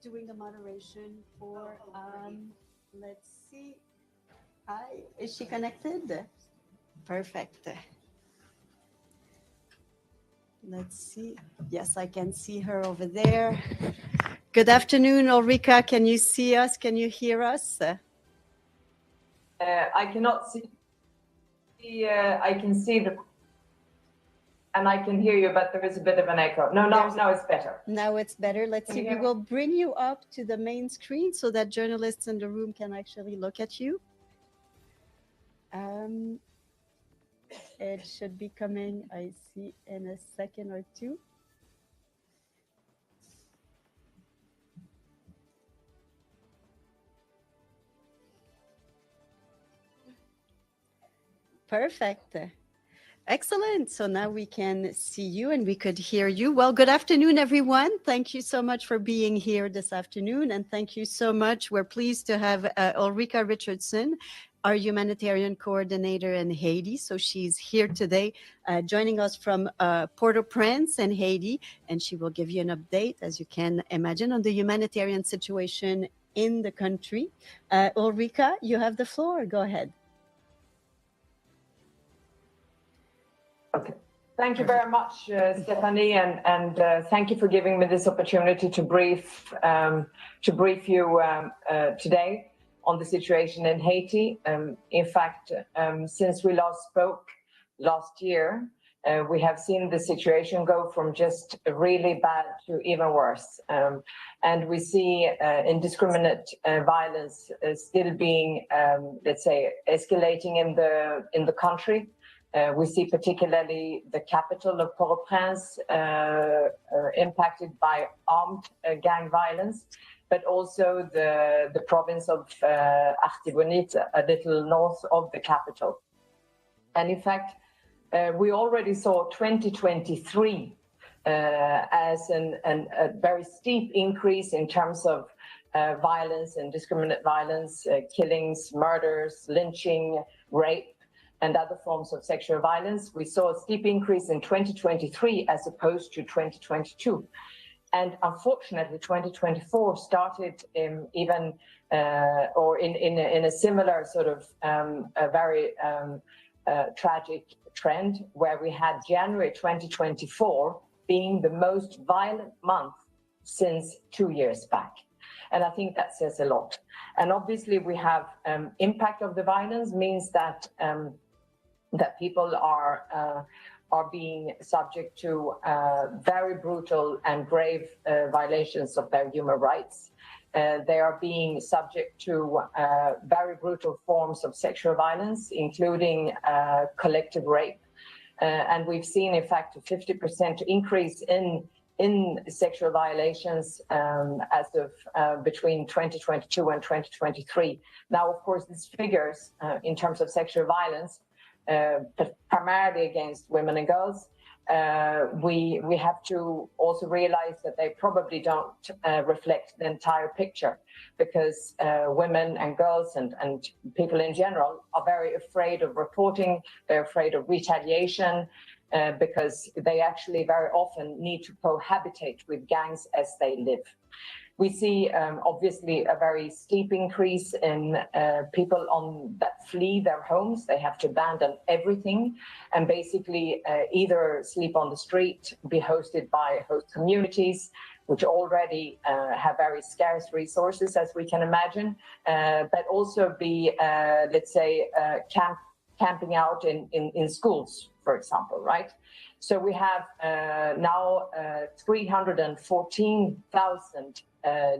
doing the moderation for, let's see. Hi, is she connected? Perfect. Let's see. Yes, I can see her over there. Good afternoon, Ulrika. Can you see us? Can you hear us? I cannot see. I can see and I can hear you, but there is a bit of an echo. No, now it's better. Now it's better. Let's see. We will bring you up to the main screen so that journalists in the room can actually look at you. It should be coming, I see, in a second or two. Perfect. Excellent. So now we can see you and we could hear you. Well, good afternoon, everyone. Thank you so much for being here this afternoon. And thank you so much. We're pleased to have Ulrika Richardson, our humanitarian coordinator in Haiti. So she's here today joining us from Port-au-Prince in Haiti. And she will give you an update, as you can imagine, on the humanitarian situation in the country. Ulrika, you have the floor. Go ahead. Okay. Thank you very much, Stephanie, and thank you for giving me this opportunity to brief you today on the situation in Haiti. In fact, since we last spoke last year, we have seen the situation go from just really bad to even worse, and we see indiscriminate violence still being, let's say, escalating in the country. We see particularly the capital of Port-au-Prince impacted by armed gang violence, but also the province of Artibonite, a little north of the capital. And in fact, we already saw 2023 as a very steep increase in terms of violence, indiscriminate violence, killings, murders, lynching, rape, and other forms of sexual violence. We saw a steep increase in 2023 as opposed to 2022. And unfortunately, 2024 started in a similar sort of a very tragic trend, where we had January 2024 being the most violent month since 2 years back. And I think that says a lot. And obviously we have impact of the violence means that people are being subject to very brutal and grave violations of their human rights. They are being subject to very brutal forms of sexual violence, including collective rape. And we've seen, in fact, a 50% increase in sexual violations as of between 2022 and 2023. Now, of course, these figures in terms of sexual violence, primarily against women and girls, we have to also realize that they probably don't reflect the entire picture, because women and girls and people in general are very afraid of reporting. They're afraid of retaliation because they actually very often need to cohabitate with gangs as they live. We see obviously a very steep increase in people that flee their homes. They have to abandon everything and basically either sleep on the street, be hosted by host communities, which already have very scarce resources, as we can imagine, but also be, let's say, camping out in schools, for example, right? So we have now 314,000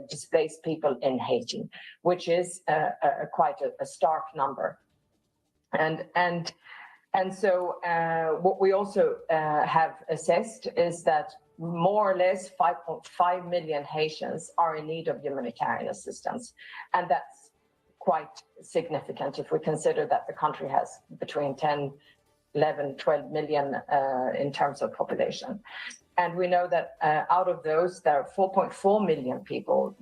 displaced people in Haiti, which is quite a stark number. And so what we also have assessed is that more or less 5.5 million Haitians are in need of humanitarian assistance. And that's quite significant if we consider that the country has between 10, 11, 12 million in terms of population. And we know that out of those, there are 4.4 million people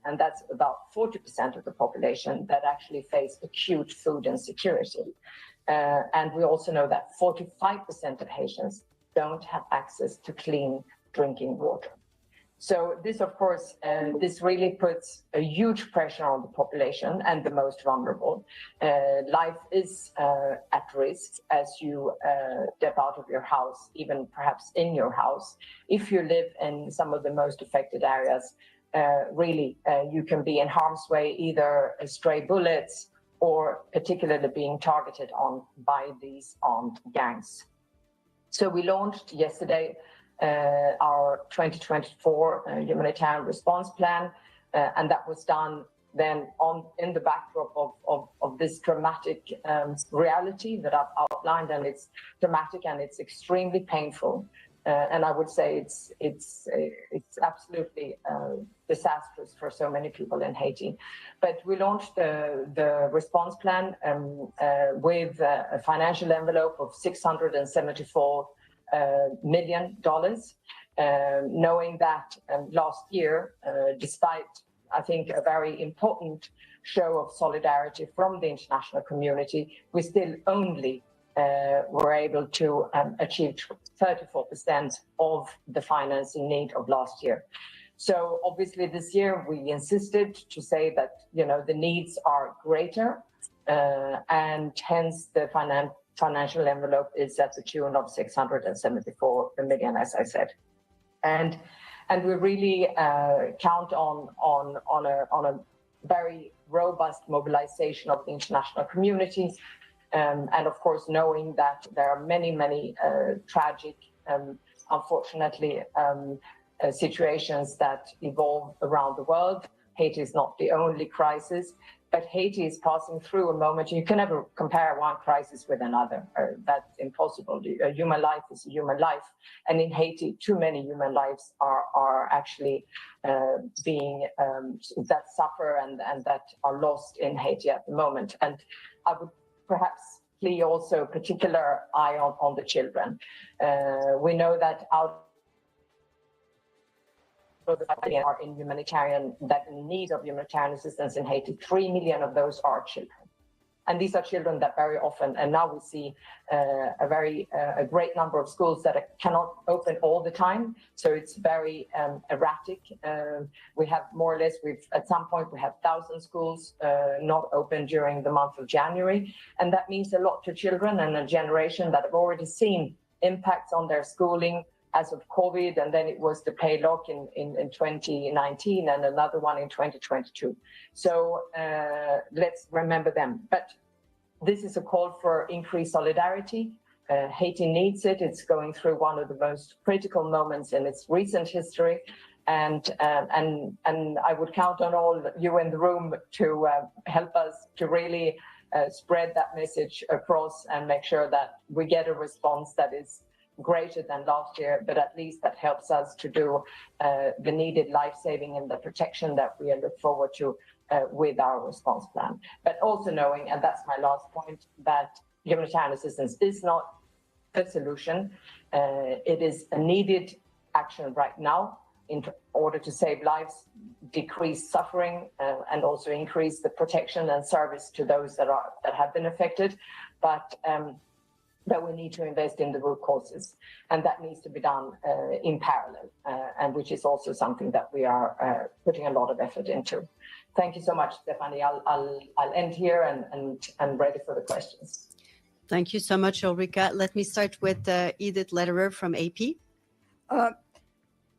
and that's about 40% of the population, that actually face acute food insecurity. And we also know that 45% of Haitians don't have access to clean drinking water. So this, of course, this really puts a huge pressure on the population and the most vulnerable. Life is at risk as you step out of your house, even perhaps in your house. If you live in some of the most affected areas, really, you can be in harm's way, either stray bullets or particularly being targeted on by these armed gangs. So we launched yesterday our 2024 humanitarian response plan, and that was done then in the backdrop of this dramatic reality that I've outlined, and it's dramatic and it's extremely painful. And I would say it's absolutely disastrous for so many people in Haiti. But we launched the response plan with a financial envelope of $674 million, knowing that last year, despite, I think, a very important show of solidarity from the international community, we still only were able to achieve 34% of the financing need of last year. So obviously this year we insisted to say that, you know, the needs are greater, and hence the financial envelope is at the tune of 674 million, as I said. And we really count on a very robust mobilization of the international community. And of course, knowing that there are many tragic, unfortunately, situations that evolve around the world. Haiti is not the only crisis, but Haiti is passing through a moment. You can never compare one crisis with another. That's impossible. A human life is a human life. And in Haiti, too many human lives are actually being that suffer and that are lost in Haiti at the moment. And I would perhaps plea also particular eye on the children. We know that out are in need of humanitarian assistance in Haiti. 3 million of those are children. And these are children that very often, and now we see a great number of schools that cannot open all the time. So it's very erratic. We have more or less, at some point we have 1,000 schools not open during the month of January. And that means a lot to children and a generation that have already seen impacts on their schooling as of COVID, and then it was the pay lock in 2019 and another one in 2022. So let's remember them. But this is a call for increased solidarity. Haiti needs it. It's going through one of the most critical moments in its recent history. And I would count on all you in the room to help us to really spread that message across and make sure that we get a response that is greater than last year, but at least that helps us to do the needed life-saving and the protection that we look forward to with our response plan. But also knowing, and that's my last point, that humanitarian assistance is not a solution. It is a needed action right now in order to save lives, decrease suffering, and also increase the protection and service to those that have been affected. But we need to invest in the root causes, and that needs to be done in parallel, and which is also something that we are putting a lot of effort into. Thank you so much, Stephanie. I'll end here and ready for the questions. Thank you so much, Ulrika. Let me start with Edith Lederer from AP.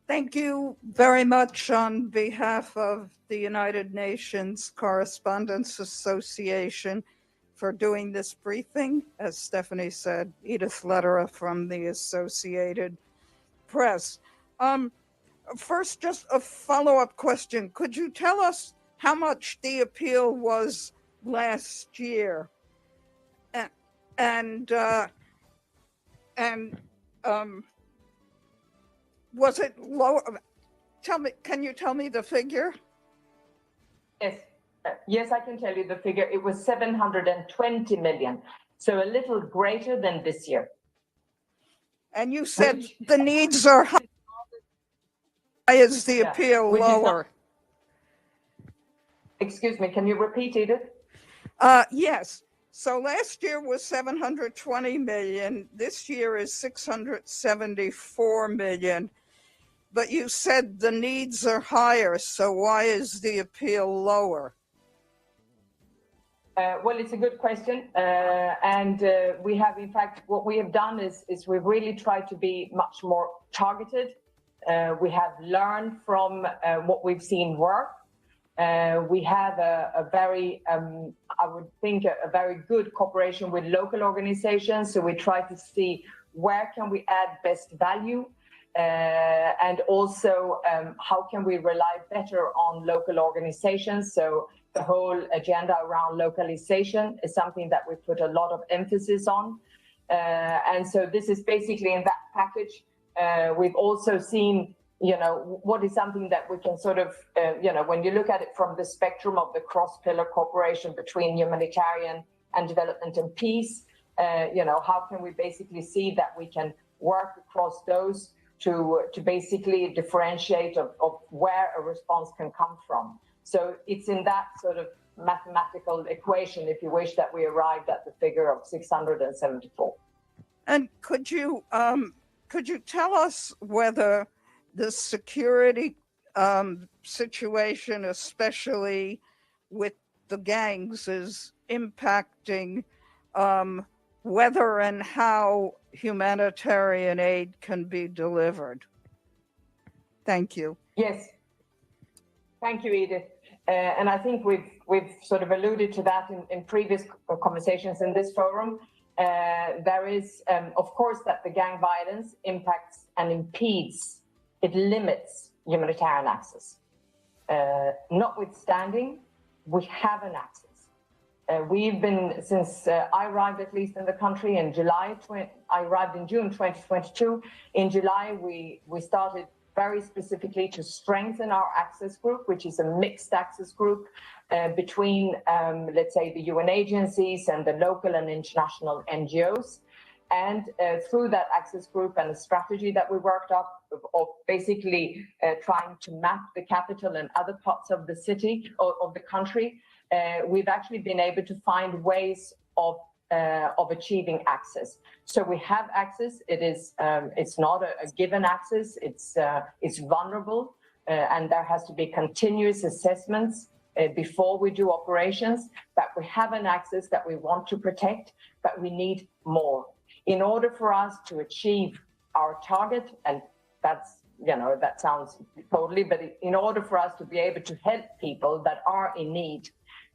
Thank you very much on behalf of the United Nations Correspondents Association for doing this briefing. As Stephanie said, Edith Lederer from the Associated Press. First, just a follow-up question. Could you tell us how much the appeal was last year? And was it lower? Can you tell me the figure? Yes, I can tell you the figure. It was 720 million, so a little greater than this year. And you said the needs are high. Why is the appeal lower? Excuse me, can you repeat, Edith? Yes. So last year was 720 million. This year is 674 million. But you said the needs are higher, so why is the appeal lower? Well, it's a good question. We have, in fact, what we have done is we've really tried to be much more targeted. We have learned from what we've seen work. We have a very, I would think, a very good cooperation with local organizations. So we try to see where can we add best value, and also how can we rely better on local organizations. So the whole agenda around localization is something that we put a lot of emphasis on. And so this is basically in that package. We've also seen, what is something that we can sort of, when you look at it from the spectrum of the cross-pillar cooperation between humanitarian and development and peace, how can we basically see that we can work across those to basically differentiate of where a response can come from. So it's in that sort of mathematical equation, if you wish, that we arrived at the figure of 674. And could you tell us whether the security situation, especially with the gangs, is impacting whether and how humanitarian aid can be delivered? Thank you. Yes. Thank you, Edith. And I think we've sort of alluded to that in previous conversations in this forum. There is, of course, that the gang violence impacts and impedes, it limits humanitarian access. Notwithstanding, we have an access. We've been, since I arrived at least in the country in July, I arrived in June 2022. In July, we started very specifically to strengthen our access group, which is a mixed access group between, let's say, the UN agencies and the local and international NGOs. And through that access group and the strategy that we worked up of basically trying to map the capital and other parts of the city or of the country, we've actually been able to find ways of achieving access. So we have access. It is it's not a given access. It's vulnerable, and there has to be continuous assessments before we do operations. But we have an access that we want to protect, but we need more in order for us to achieve our target. And that's, that sounds totally, but in order for us to be able to help people that are in need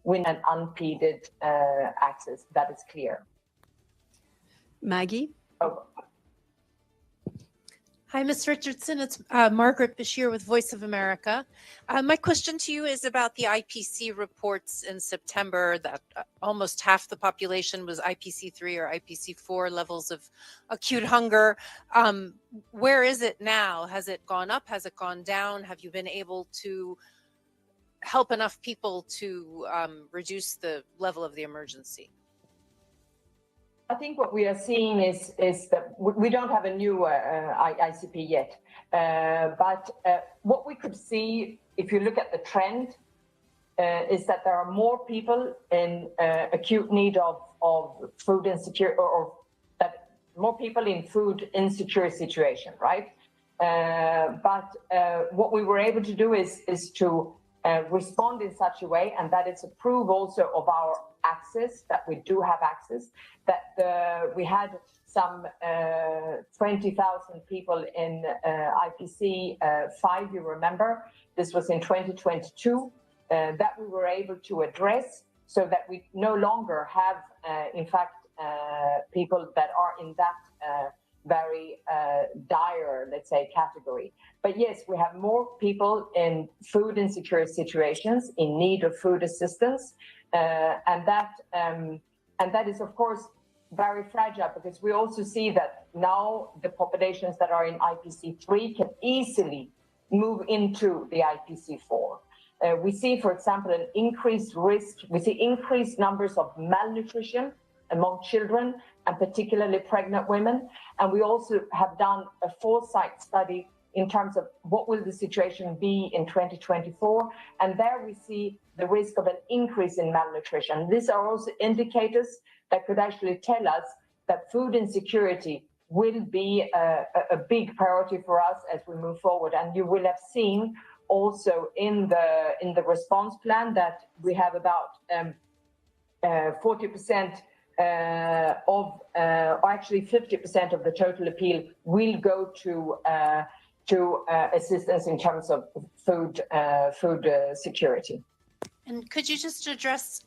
with an unimpeded access, that is clear. Maggie? Oh. Hi, Ms. Richardson. It's Margaret Bashir with Voice of America. My question to you is about the IPC reports in September that almost half the population was IPC3 or IPC4 levels of acute hunger. Where is it now? Has it gone up? Has it gone down? Have you been able to help enough people to reduce the level of the emergency? I think what we are seeing is that we don't have a new ICP yet, but what we could see, if you look at the trend, is that there are more people in acute need of food insecurity, or that more people in food insecure situation, right? But what we were able to do is to respond in such a way, and that is a proof also of our access, that we do have access, that we had some 20,000 people in IPC 5, you remember, this was in 2022, that we were able to address, so that we no longer have, in fact, people that are in that very dire, let's say, category. But yes, we have more people in food insecure situations in need of food assistance, and that is, of course, very fragile, because we also see that now the populations that are in IPC3 can easily move into the IPC4. We see, for example, an increased risk. We see increased numbers of malnutrition among children, and particularly pregnant women. And we also have done a foresight study in terms of what will the situation be in 2024. And there we see the risk of an increase in malnutrition. These are also indicators that could actually tell us that food insecurity will be a big priority for us as we move forward. And you will have seen also in the response plan that we have about 40% or actually 50% of the total appeal will go to assistance in terms of food security. And could you just address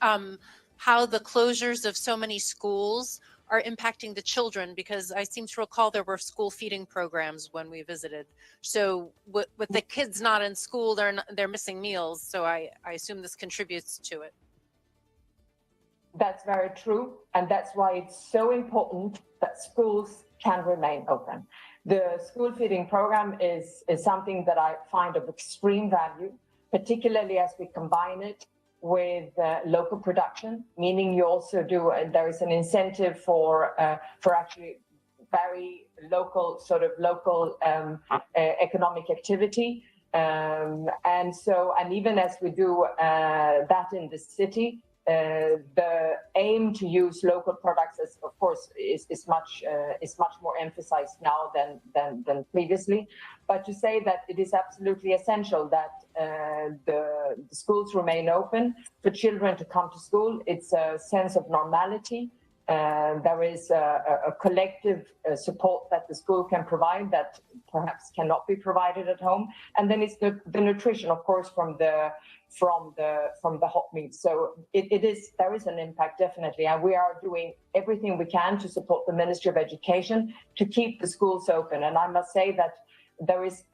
how the closures of so many schools are impacting the children? Because I seem to recall there were school feeding programs when we visited. So with the kids not in school, they're missing meals. So I assume this contributes to it. That's very true. And that's why it's so important that schools can remain open. The school feeding program is something that I find of extreme value, particularly as we combine it with local production, meaning you also do, there is an incentive for actually very local, economic activity. And even as we do that in the city, the aim to use local products is, of course, is much more emphasized now than previously. But to say that it is absolutely essential that the schools remain open for children to come to school, it's a sense of normality. There is a collective support that the school can provide that perhaps cannot be provided at home, and then it's the nutrition, of course, from the hot meat. So there is an impact, definitely, and we are doing everything we can to support the Ministry of Education to keep the schools open. And I must say that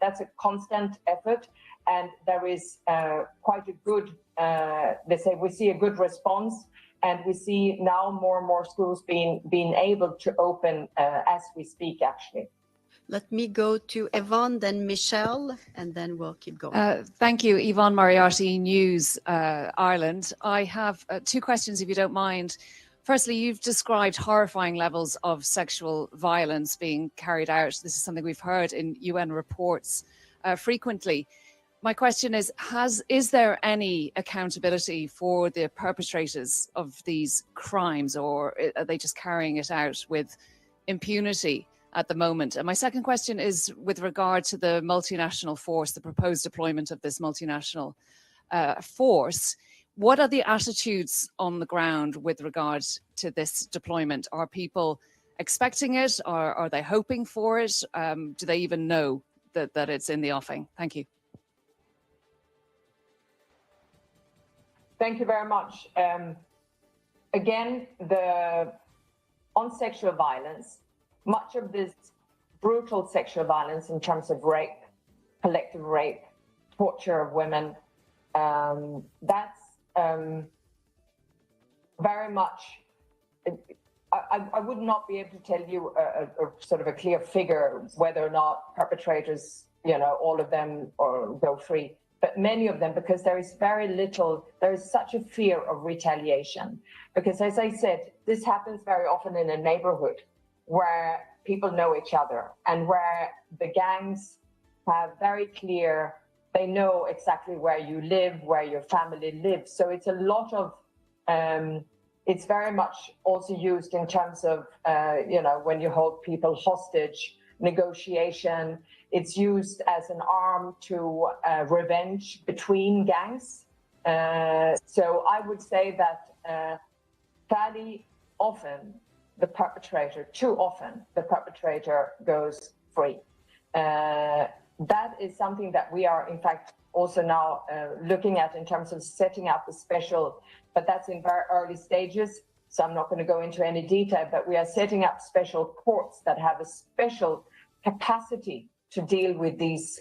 that's a constant effort, and there is quite a good. We see a good response. And we see now more and more schools being able to open as we speak, actually. Let me go to Yvonne, then Michelle, and then we'll keep going. Thank you, Yvonne Moriarty, News Ireland. I have two questions, if you don't mind. Firstly, you've described horrifying levels of sexual violence being carried out. This is something we've heard in UN reports frequently. My question is there any accountability for the perpetrators of these crimes, or are they just carrying it out with impunity at the moment? And my second question is with regard to the multinational force, the proposed deployment of this multinational force. What are the attitudes on the ground with regard to this deployment? Are people expecting it? Are they hoping for it? Do they even know that it's in the offing? Thank you. Thank you very much. Again, on sexual violence, much of this brutal sexual violence in terms of rape, collective rape, torture of women, that's very much, I would not be able to tell you a clear figure whether or not perpetrators, all of them go free. But many of them, because there is such a fear of retaliation. Because as I said, this happens very often in a neighborhood where people know each other and where the gangs have they know exactly where you live, where your family lives. So it's a lot of, it's very much also used in terms of, when you hold people hostage, negotiation. It's used as an arm to revenge between gangs. So I would say that fairly often too often, the perpetrator goes free. That is something that we are, in fact, also now looking at in terms of setting up a special, but that's in very early stages. So I'm not going to go into any detail, but we are setting up special courts that have a special capacity to deal with these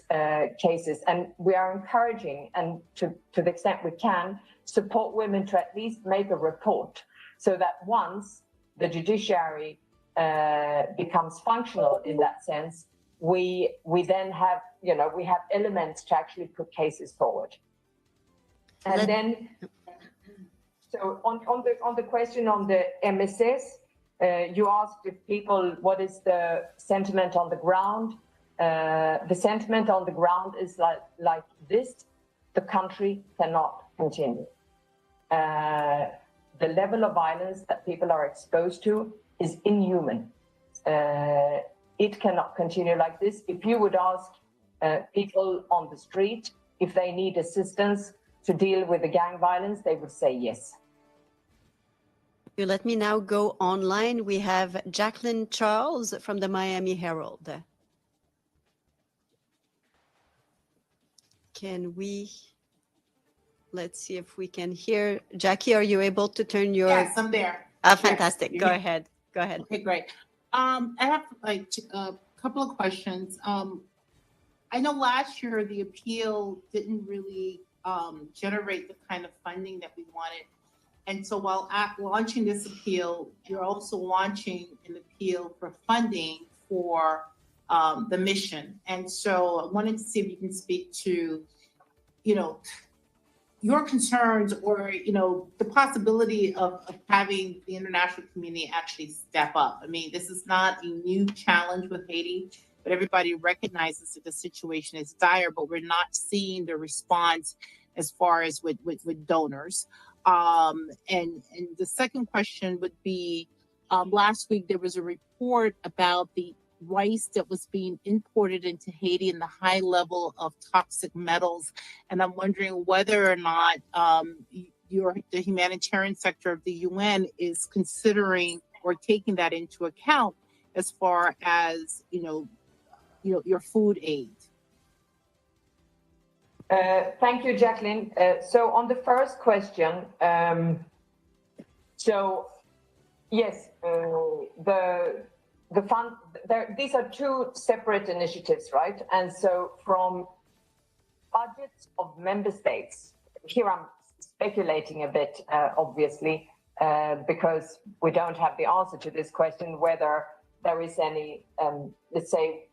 cases. And we are encouraging, and to the extent we can, support women to at least make a report, so that once the judiciary becomes functional in that sense, we then have, we have elements to actually put cases forward. And then, so on the question on the MSS, you asked if what is the sentiment on the ground? The sentiment on the ground is like this: the country cannot continue. The level of violence that people are exposed to is inhuman. it cannot continue like this. If you would ask people on the street if they need assistance to deal with the gang violence, they would say yes. You let me now go online. We have Jacqueline Charles from the Miami Herald. Let's see if we can hear. Jackie, are you able to turn your? Yes, I'm there. Fantastic. Yes. Go ahead. Go ahead. Okay, great. I have like a couple of questions. I know last year the appeal didn't really generate the kind of funding that we wanted. And so while launching this appeal, you're also launching an appeal for funding for the mission. And so I wanted to see if you can speak to, your concerns or, the possibility of having the international community actually step up. I mean, this is not a new challenge with Haiti, but everybody recognizes that the situation is dire, but we're not seeing the response as far as with donors. And the second question would be, last week there was a report about the rice that was being imported into Haiti and the high level of toxic metals. And I'm wondering whether or not the humanitarian sector of the UN is considering or taking that into account as far as, your food aid. Thank you, Jacqueline. So on the first question, yes, the fund, these are two separate initiatives, right? And so from budgets of member states, here I'm speculating a bit, obviously, because we don't have the answer to this question, whether there is any, let's say,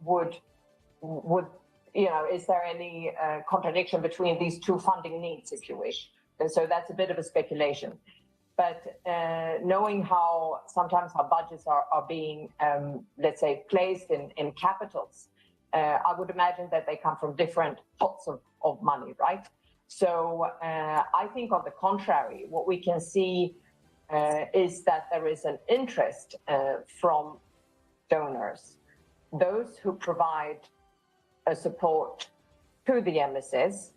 is there any contradiction between these two funding needs, if you wish? And so that's a bit of a speculation. But knowing how sometimes our budgets are being, let's say, placed in capitals, I would imagine that they come from different pots of money, right? So I think on the contrary, what we can see is that there is an interest from donors, those who provide a support to the MSS,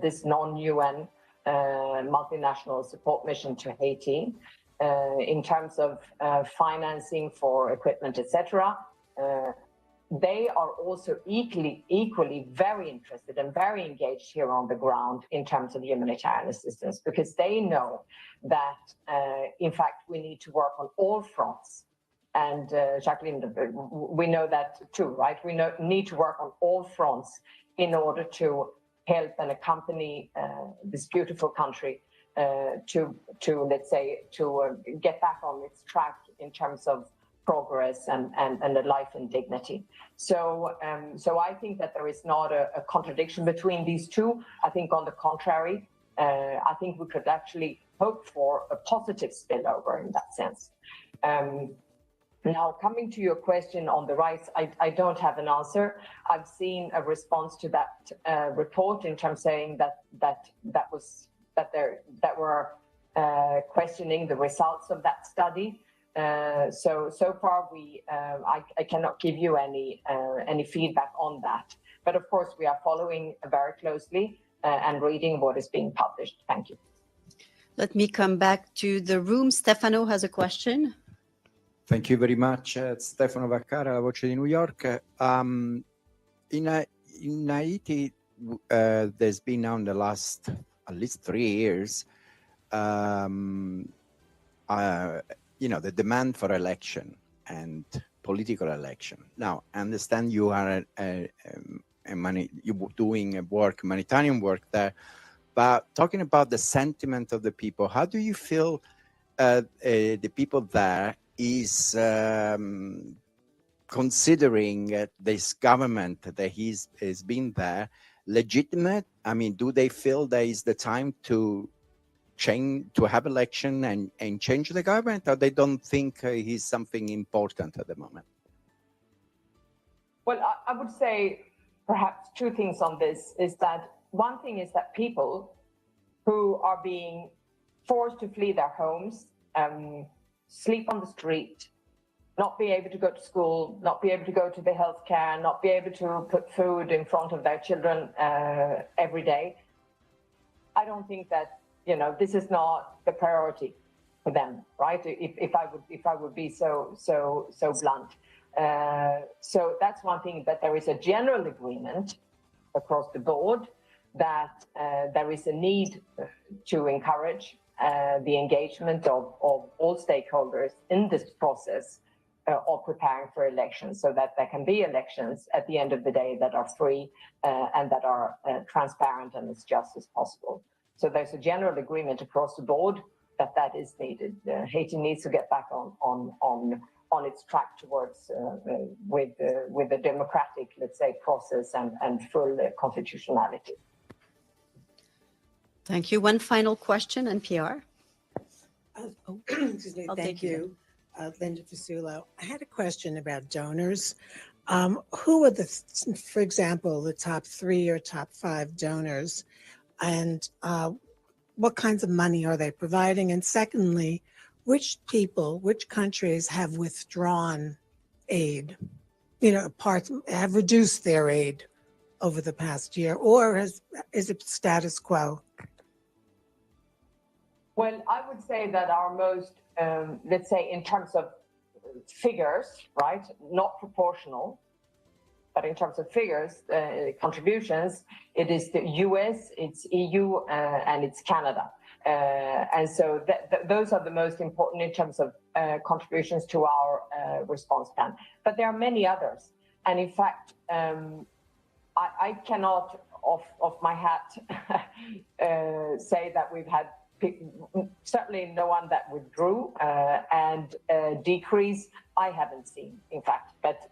this non-UN multinational support mission to Haiti, in terms of financing for equipment, etc. They are also equally very interested and very engaged here on the ground in terms of humanitarian assistance, because they know that, in fact, we need to work on all fronts. And Jacqueline, we know that too, right? We need to work on all fronts in order to help and accompany this beautiful country to let's say, to get back on its track in terms of progress and a life in dignity. So I think that there is not a contradiction between these two. I think on the contrary, I think we could actually hope for a positive spillover in that sense. Now, coming to your question on the rights, I don't have an answer. I've seen a response to that report in terms saying that were questioning the results of that study. So far, I cannot give you any feedback on that. But of course, we are following very closely and reading what is being published. Thank you. Let me come back to the room. Stefano has a question. Thank you very much. Stefano Vaccara, La Voce di New York. In Haiti, there's been now in the last at least 3 years, the demand for election and political election. Now, I understand you are you're doing humanitarian work there, but talking about the sentiment of the people, how do you feel the people there is considering this government that has been there legitimate? I mean, do they feel there is the time to change, to have election and change the government, or they don't think he's something important at the moment? Well, I would say perhaps two things on this. Is that one thing is that people who are being forced to flee their homes, sleep on the street, not be able to go to school, not be able to go to the healthcare, not be able to put food in front of their children every day. I don't think that, you know, this is not the priority for them, right? If I would be so blunt. So that's one thing, that there is a general agreement across the board that there is a need to encourage the engagement of all stakeholders in this process of preparing for elections, so that there can be elections at the end of the day that are free and that are transparent and as just as possible. So there's a general agreement across the board that is needed. Haiti needs to get back on its track towards with a democratic, let's say, process and full constitutionality. Thank you. One final question, and PR. Excuse me. I'll Thank take you. you, Linda Fasulo. I had a question about donors. Who are for example, the top 3 or top 5 donors, and what kinds of money are they providing? And secondly, which countries have withdrawn aid? You know, have reduced their aid over the past year, or is it status quo? Well, I would say that our most, let's say, in terms of figures, right, not proportional, but in terms of figures, contributions, it is the US, it's EU, and it's Canada. And so those are the most important in terms of contributions to our response plan. But there are many others. And in fact, I cannot, off my hat, say that we've had certainly no one that withdrew and decrease. I haven't seen, in fact, but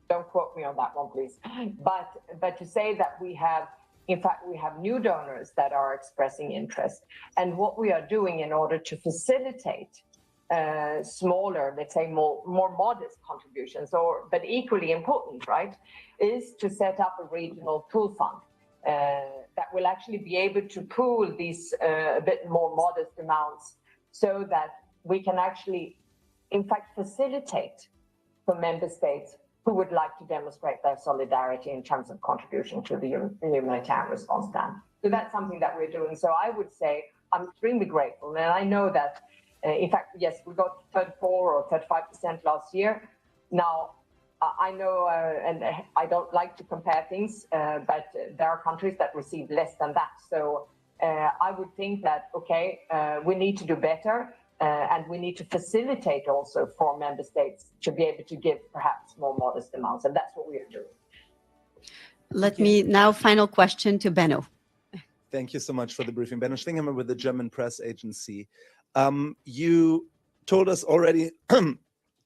don't quote me on that one, please. But to say that we have, in fact, we have new donors that are expressing interest, and what we are doing in order to facilitate smaller, let's say more modest contributions, but equally important, right, is to set up a regional pool fund that will actually be able to pool these a bit more modest amounts, so that we can actually, in fact, facilitate for member states who would like to demonstrate their solidarity in terms of contribution to the humanitarian response plan. So that's something that we're doing. So I would say I'm extremely grateful. And I know that, in fact, yes, we got 34 or 35% last year. Now, I know, and I don't like to compare things, but there are countries that receive less than that. So I would think that, okay, we need to do better. And we need to facilitate also for member states to be able to give perhaps more modest amounts. And that's what we are doing. Let me now, final question to Benno. Thank you so much for the briefing. Benno Stingheimer with the German press agency. You told us already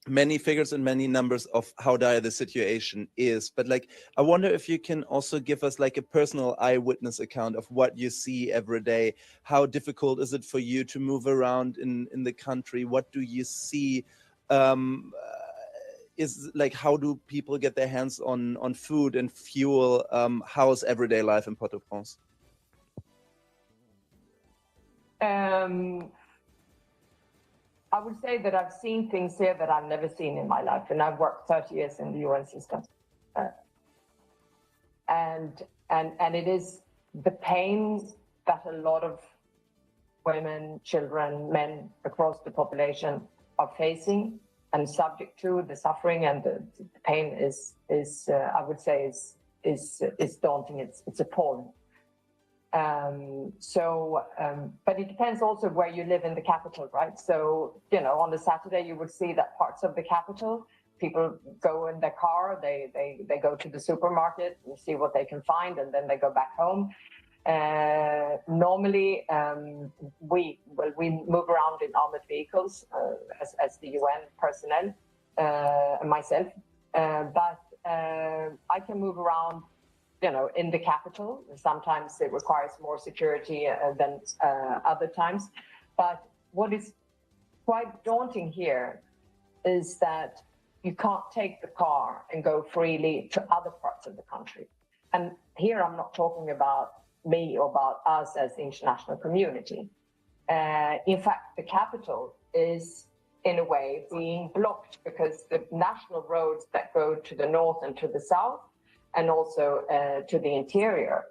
many figures and many numbers of how dire the situation is, but like, I wonder if you can also give us like a personal eyewitness account of what you see every day. How difficult is it for you to move around in the country? What do you see? Is like, how do people get their hands on food and fuel? How's everyday life in Port-au-Prince? I would say that I've seen things here that I've never seen in my life, and I've worked 30 years in the UN system. And it is the pain that a lot of women, children, men across the population are facing and subject to. The suffering and the pain is I would say is daunting. It's appalling. But it depends also where you live in the capital, right? So, you know, on the Saturday, you would see that parts of the capital, people go in their car, they go to the supermarket and see what they can find, and then they go back home. Normally, we move around in armored vehicles as the UN personnel, and myself, but I can move around, you know, in the capital. Sometimes it requires more security than other times. But what is quite daunting here is that you can't take the car and go freely to other parts of the country. And here I'm not talking about me or about us as the international community. In fact, the capital is in a way, being blocked because the national roads that go to the north and to the south, and also to the interior,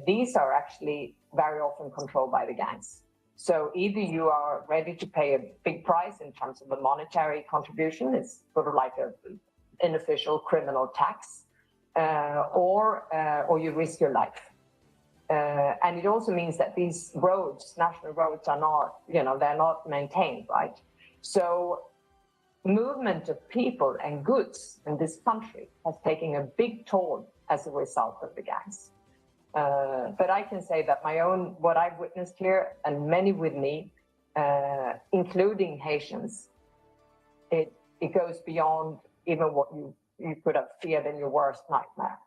these are actually very often controlled by the gangs. So either you are ready to pay a big price in terms of a monetary contribution, it's sort of like an unofficial criminal tax, or you risk your life. And it also means that these roads, national roads, are not, they're not maintained, right? So movement of people and goods in this country has taken a big toll as a result of the gangs. But I can say that what I've witnessed here, and many with me, including Haitians, it goes beyond even what you could have feared in your worst nightmare.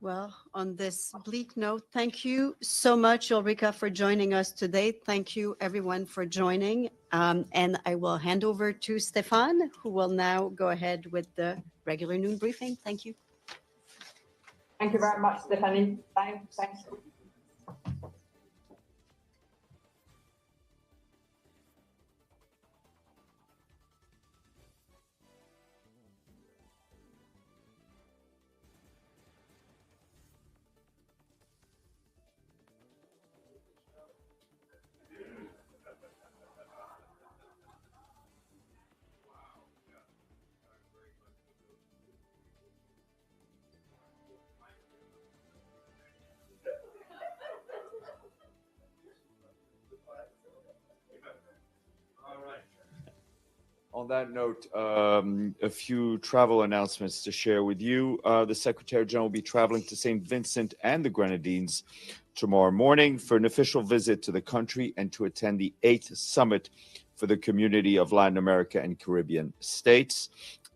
Well, on this bleak note, thank you so much, Ulrika, for joining us today. Thank you, everyone, for joining. And I will hand over to Stefan, who will now go ahead with the regular noon briefing. Thank you. Thank you very much, Stephanie. Thanks. On that note, a few travel announcements to share with you. The Secretary General will be traveling to St. Vincent and the Grenadines tomorrow morning for an official visit to the country and to attend the 8th Summit for the Community of Latin America and Caribbean States.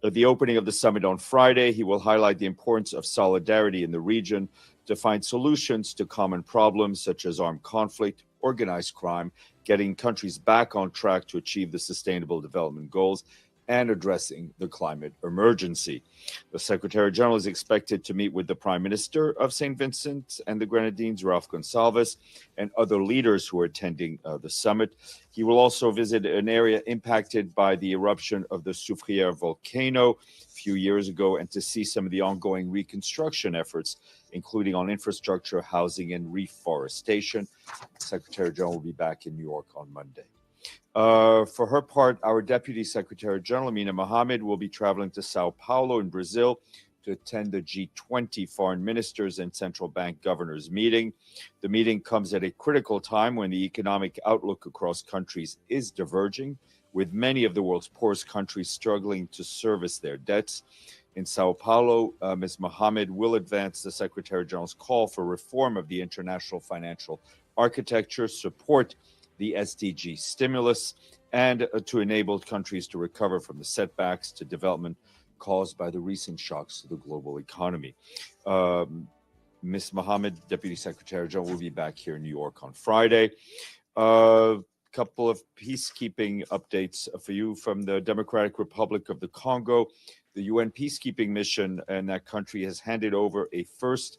At the opening of the summit on Friday, he will highlight the importance of solidarity in the region to find solutions to common problems such as armed conflict, organized crime, getting countries back on track to achieve the Sustainable Development Goals, and addressing the climate emergency. The Secretary General is expected to meet with the Prime Minister of St. Vincent and the Grenadines, Ralph Gonsalves, and other leaders who are attending the summit. He will also visit an area impacted by the eruption of the Soufrière volcano a few years ago, and to see some of the ongoing reconstruction efforts, including on infrastructure, housing, and reforestation. The Secretary General will be back in New York on Monday. For her part, our Deputy Secretary General, Amina Mohamed, will be traveling to Sao Paulo in Brazil to attend the G20 Foreign Ministers and Central Bank Governors meeting. The meeting comes at a critical time when the economic outlook across countries is diverging, with many of the world's poorest countries struggling to service their debts. In Sao Paulo, Ms. Mohamed will advance the Secretary General's call for reform of the international financial architecture, support the SDG stimulus, and to enable countries to recover from the setbacks to development caused by the recent shocks to the global economy. Ms. Mohamed, Deputy Secretary General, will be back here in New York on Friday. Couple of peacekeeping updates for you from the Democratic Republic of the Congo. The UN peacekeeping mission in that country has handed over a first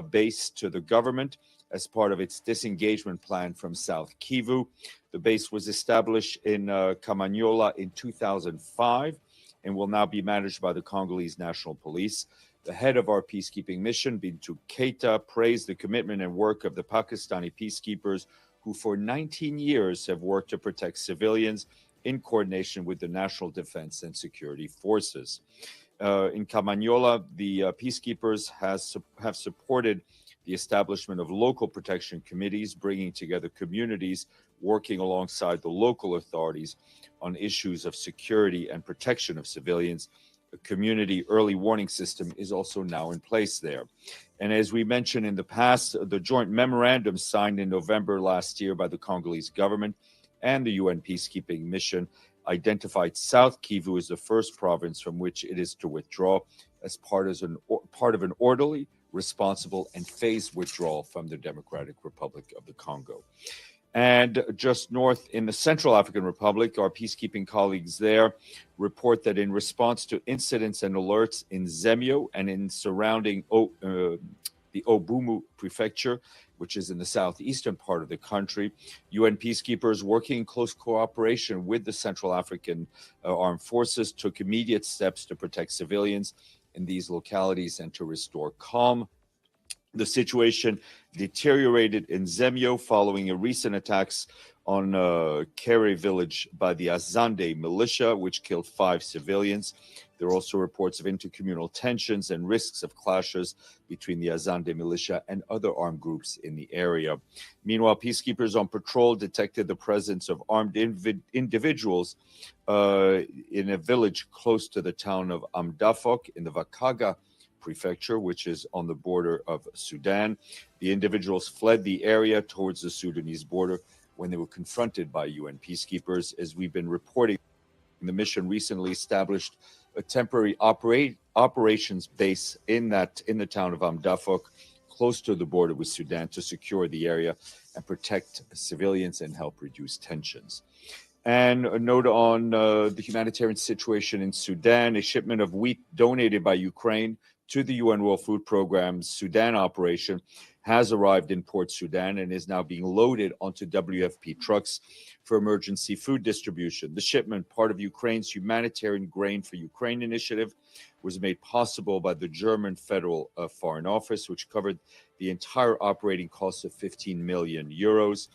base to the government as part of its disengagement plan from South Kivu. The base was established in Kamanyola in 2005 and will now be managed by the Congolese National Police. The head of our peacekeeping mission, Bintu Keita, praised the commitment and work of the Pakistani peacekeepers who for 19 years have worked to protect civilians in coordination with the National Defense and Security Forces. In Kamanyola, the peacekeepers have supported the establishment of local protection committees, bringing together communities working alongside the local authorities on issues of security and protection of civilians. A community early warning system is also now in place there. And as we mentioned in the past, the joint memorandum signed in November last year by the Congolese government and the UN peacekeeping mission identified South Kivu as the first province from which it is to withdraw as part of an orderly, responsible, and phased withdrawal from the Democratic Republic of the Congo. And just north in the Central African Republic, our peacekeeping colleagues there report that in response to incidents and alerts in Zemio and in surrounding the Obumu prefecture, which is in the southeastern part of the country. UN peacekeepers working in close cooperation with the Central African Armed Forces took immediate steps to protect civilians in these localities and to restore calm. The situation deteriorated in Zemio following a recent attacks on Kere village by the Azande militia, which killed 5 civilians. There are also reports of intercommunal tensions and risks of clashes between the Azande militia and other armed groups in the area. Meanwhile, peacekeepers on patrol detected the presence of armed individuals in a village close to the town of Amdafok in the Vakaga prefecture, which is on the border of Sudan. The individuals fled the area towards the Sudanese border when they were confronted by UN peacekeepers. As we've been reporting, the mission recently established a temporary operations base in the town of Amdafok, close to the border with Sudan, to secure the area and protect civilians and help reduce tensions. And a note on the humanitarian situation in Sudan. A shipment of wheat donated by Ukraine to the UN World Food Programme's Sudan operation has arrived in Port Sudan and is now being loaded onto WFP trucks for emergency food distribution. The shipment, part of Ukraine's Humanitarian Grain for Ukraine initiative, was made possible by the German Federal Foreign Office, which covered the entire operating cost of 15 million euros.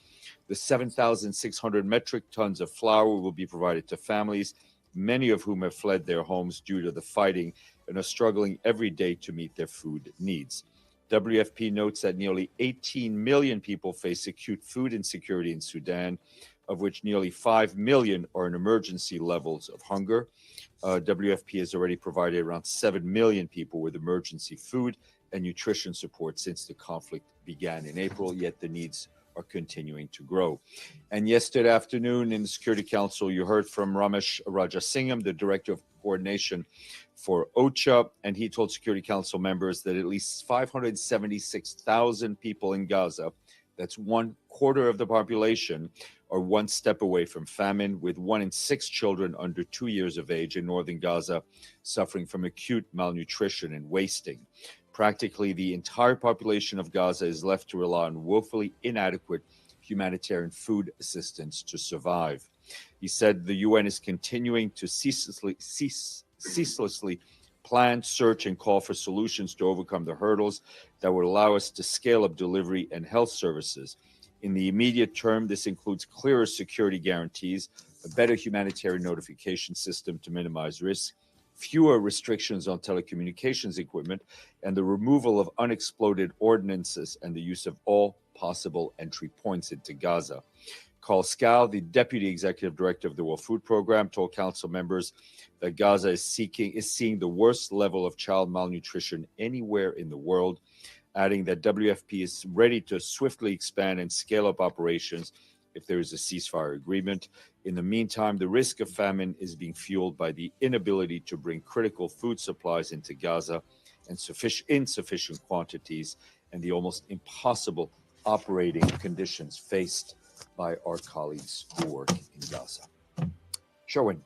The 7,600 metric tons of flour will be provided to families, many of whom have fled their homes due to the fighting and are struggling every day to meet their food needs. WFP notes that nearly 18 million people face acute food insecurity in Sudan, of which nearly 5 million are in emergency levels of hunger. WFP has already provided around 7 million people with emergency food and nutrition support since the conflict began in April, yet the needs are continuing to grow. And yesterday afternoon in the Security Council, you heard from Ramesh Rajasingham, the Director of Coordination for OCHA, and he told Security Council members that at least 576,000 people in Gaza, that's 1/4 of the population, are one step away from famine, with 1 in 6 children under 2 years of age in northern Gaza suffering from acute malnutrition and wasting. Practically the entire population of Gaza is left to rely on woefully inadequate humanitarian food assistance to survive. He said the UN is continuing to ceaselessly plan, search, and call for solutions to overcome the hurdles that would allow us to scale up delivery and health services. In the immediate term, this includes clearer security guarantees, a better humanitarian notification system to minimize risk, fewer restrictions on telecommunications equipment, and the removal of unexploded ordnances and the use of all possible entry points into Gaza. Carl Scow, the Deputy Executive Director of the World Food Programme, told Council members that Gaza is seeing the worst level of child malnutrition anywhere in the world, adding that WFP is ready to swiftly expand and scale up operations if there is a ceasefire agreement. In the meantime, the risk of famine is being fueled by the inability to bring critical food supplies into Gaza in insufficient quantities and the almost impossible operating conditions faced by our colleagues who work in Gaza. Sherwin.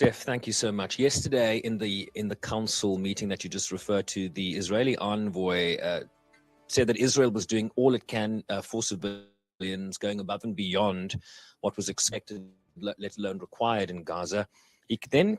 Jeff, thank you so much. Yesterday in the council meeting that you just referred to, the Israeli envoy said that Israel was doing all it can for civilians, going above and beyond what was expected, let alone required in Gaza. He then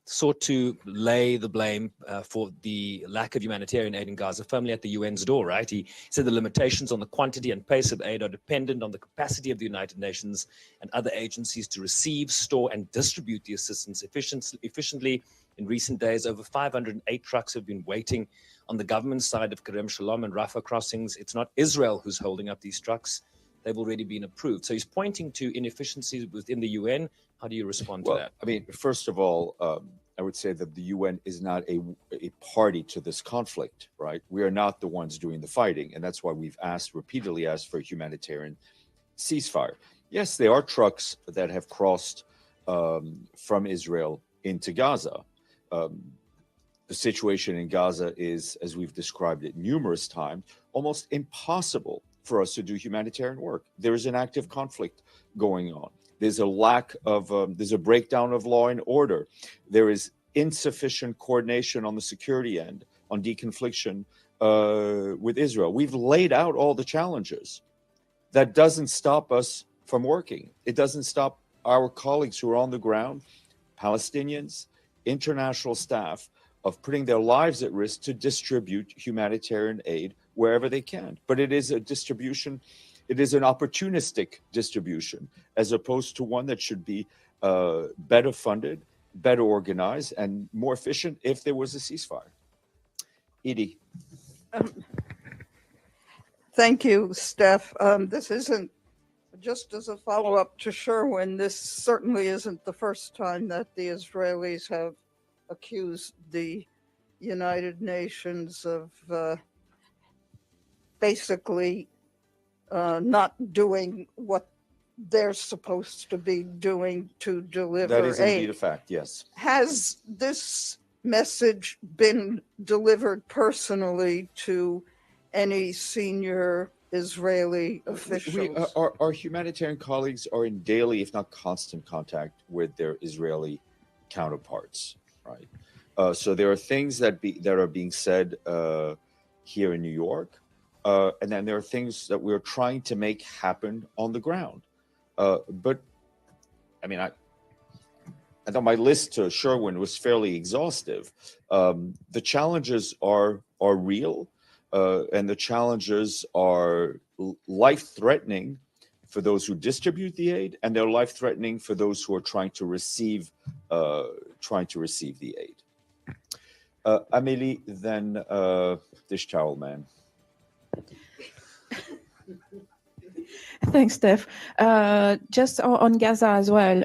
sought to lay the blame for the lack of humanitarian aid in Gaza firmly at the UN's door, right? He said the limitations on the quantity and pace of aid are dependent on the capacity of the United Nations and other agencies to receive, store, and distribute the assistance efficiently. In recent days, over 508 trucks have been waiting on the government side of Kerem Shalom and Rafah crossings. It's not Israel who's holding up these trucks. They've already been approved. So he's pointing to inefficiencies within the UN. How do you respond to that? I mean, first of all, I would say that the UN is not a party to this conflict, right? We are not the ones doing the fighting. And that's why we've repeatedly asked for a humanitarian ceasefire. Yes, there are trucks that have crossed from Israel into Gaza. The situation in Gaza is, as we've described it numerous times, almost impossible for us to do humanitarian work. There is an active conflict going on. There's a lack of, there's a breakdown of law and order. There is insufficient coordination on the security end, on deconfliction with Israel. We've laid out all the challenges. That doesn't stop us from working. It doesn't stop our colleagues who are on the ground, Palestinians, international staff, of putting their lives at risk to distribute humanitarian aid wherever they can. But it is a distribution, it is an opportunistic distribution, as opposed to one that should be better funded, better organized, and more efficient if there was a ceasefire. Edie. Thank you, Steph. This isn't, just as a follow-up to Sherwin, this certainly isn't the first time that the Israelis have accused the United Nations of basically not doing what they're supposed to be doing to deliver That is indeed aid. a fact, yes. Has this message been delivered personally to any senior Israeli officials? Our humanitarian colleagues are in daily, if not constant, contact with their Israeli counterparts, right? So there are things that are being said here in New York, and then there are things that we're trying to make happen on the ground. But I mean, I thought my list to Sherwin was fairly exhaustive. The challenges are real. And the challenges are life-threatening for those who distribute the aid, and they're life-threatening for those who are trying to receive the aid. Amélie, then Dish Towel Man. Thanks, Steph. Just on Gaza as well,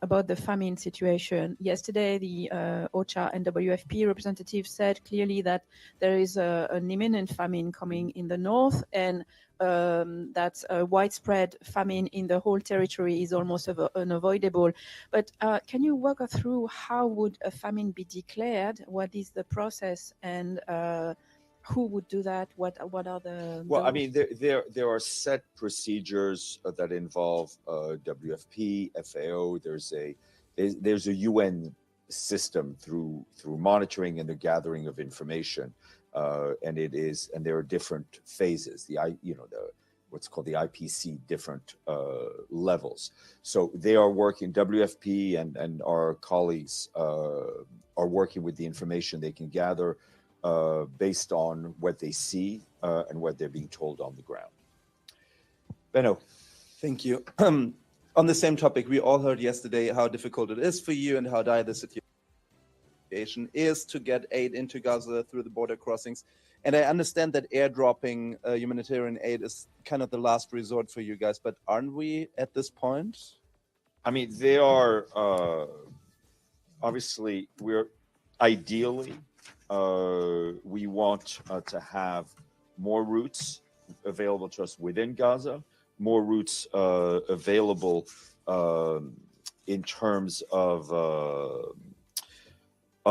about the famine situation. Yesterday, the OCHA and WFP representative said clearly that there is an imminent famine coming in the north, and that widespread famine in the whole territory is almost unavoidable. But can you walk us through how would a famine be declared? What is the process, and who would do that? What are the... Well, I mean, there are set procedures that involve WFP, FAO. There's a UN system through monitoring and the gathering of information, and there are different phases. What's called the IPC, different levels. So they are working. WFP and our colleagues are working with the information they can gather, based on what they see and what they're being told on the ground. Benno. Thank you. On the same topic, we all heard yesterday how difficult it is for you and how dire the situation is to get aid into Gaza through the border crossings. And I understand that airdropping humanitarian aid is kind of the last resort for you guys, but aren't we at this point? I mean, they are, obviously, ideally, we want to have more routes available to us within Gaza, more routes available in terms of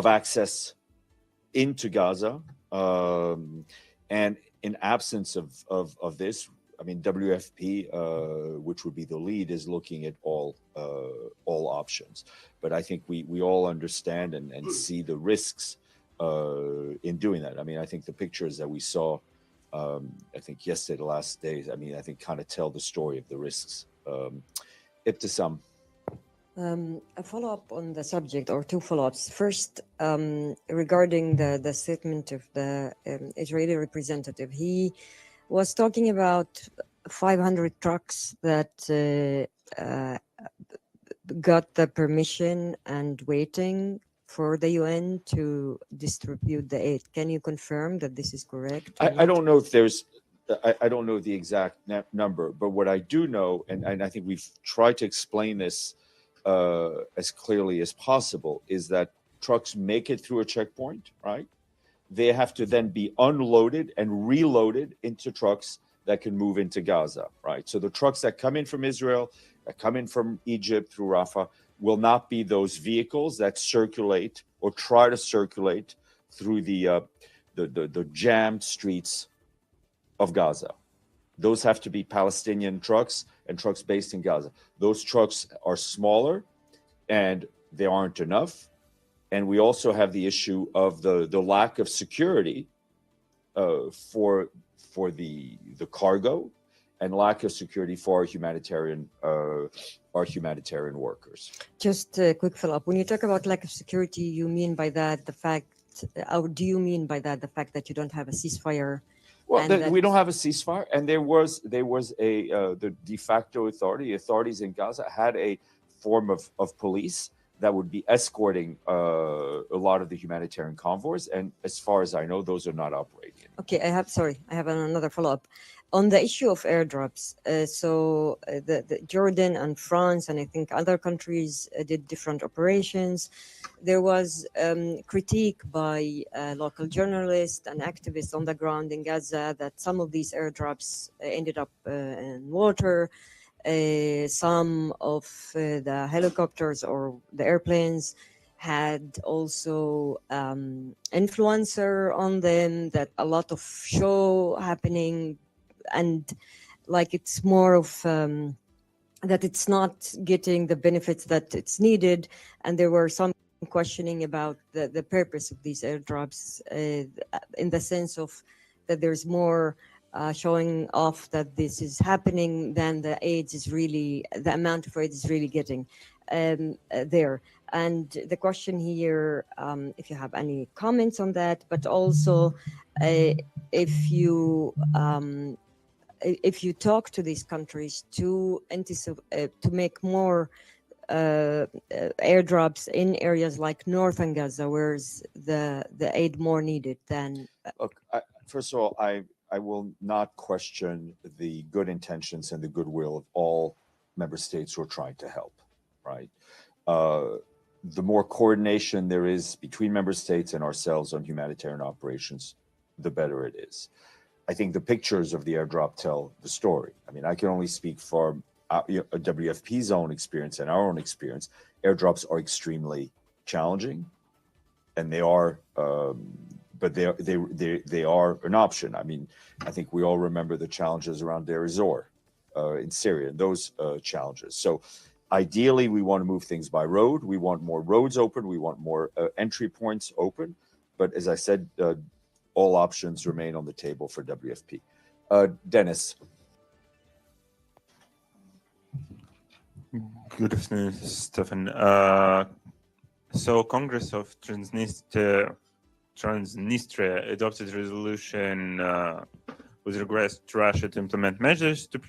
access into Gaza, and in absence of this, I mean, WFP, which would be the lead, is looking at all options. But I think we all understand and see the risks in doing that. I mean, I think the pictures that we saw, I think yesterday, the last days, I mean, I think kind of tell the story of the risks. Ibtisam. A follow-up on the subject, or two follow-ups. First, regarding the statement of the Israeli representative, he was talking about 500 trucks that got the permission and waiting for the UN to distribute the aid. Can you confirm that this is correct? I don't know if there's, I don't know the exact number, but what I do know, and I think we've tried to explain this as clearly as possible, is that trucks make it through a checkpoint, right? They have to then be unloaded and reloaded into trucks that can move into Gaza, right? So the trucks that come in from Israel, that come in from Egypt through Rafah, will not be those vehicles that circulate or try to circulate through the jammed streets of Gaza. Those have to be Palestinian trucks and trucks based in Gaza. Those trucks are smaller and they aren't enough. And we also have the issue of the lack of security for the cargo, and lack of security for our humanitarian workers. Just a quick follow-up. When you talk about lack of security, you mean by that the fact, or do you mean by that the fact that you don't have a ceasefire? Well, we don't have a ceasefire, and there was the de facto authorities in Gaza had a form of police that would be escorting a lot of the humanitarian convoys, and as far as I know, those are not operating. Okay, I have another follow-up on the issue of airdrops. The Jordan and France and I think other countries did different operations. There was critique by local journalists and activists on the ground in Gaza that some of these airdrops ended up in water. Some of the helicopters or the airplanes had also influencer on them, that a lot of show happening, and like it's more of that it's not getting the benefits that it's needed. And there were some questioning about the purpose of these airdrops in the sense of that there's more showing off that this is happening than the amount of aid is really getting there. And the question here, if you have any comments on that, but also if you talk to these countries to make more airdrops in areas like northern Gaza, where's the aid more needed than. Look, first of all, I will not question the good intentions and the goodwill of all member states who are trying to help, right? The more coordination there is between member states and ourselves on humanitarian operations, the better it is. I think the pictures of the airdrop tell the story. I mean, I can only speak for WFP's own experience and our own experience. Airdrops are extremely challenging, and they are, but they are an option. I mean, I think we all remember the challenges around Deir ez-Zor in Syria, and those challenges. So ideally, we want to move things by road. We want more roads open. We want more entry points open. But as I said, all options remain on the table for WFP. Dennis. Good afternoon, Stefan. So Congress of Transnistria adopted a resolution with regards to Russia to implement measures to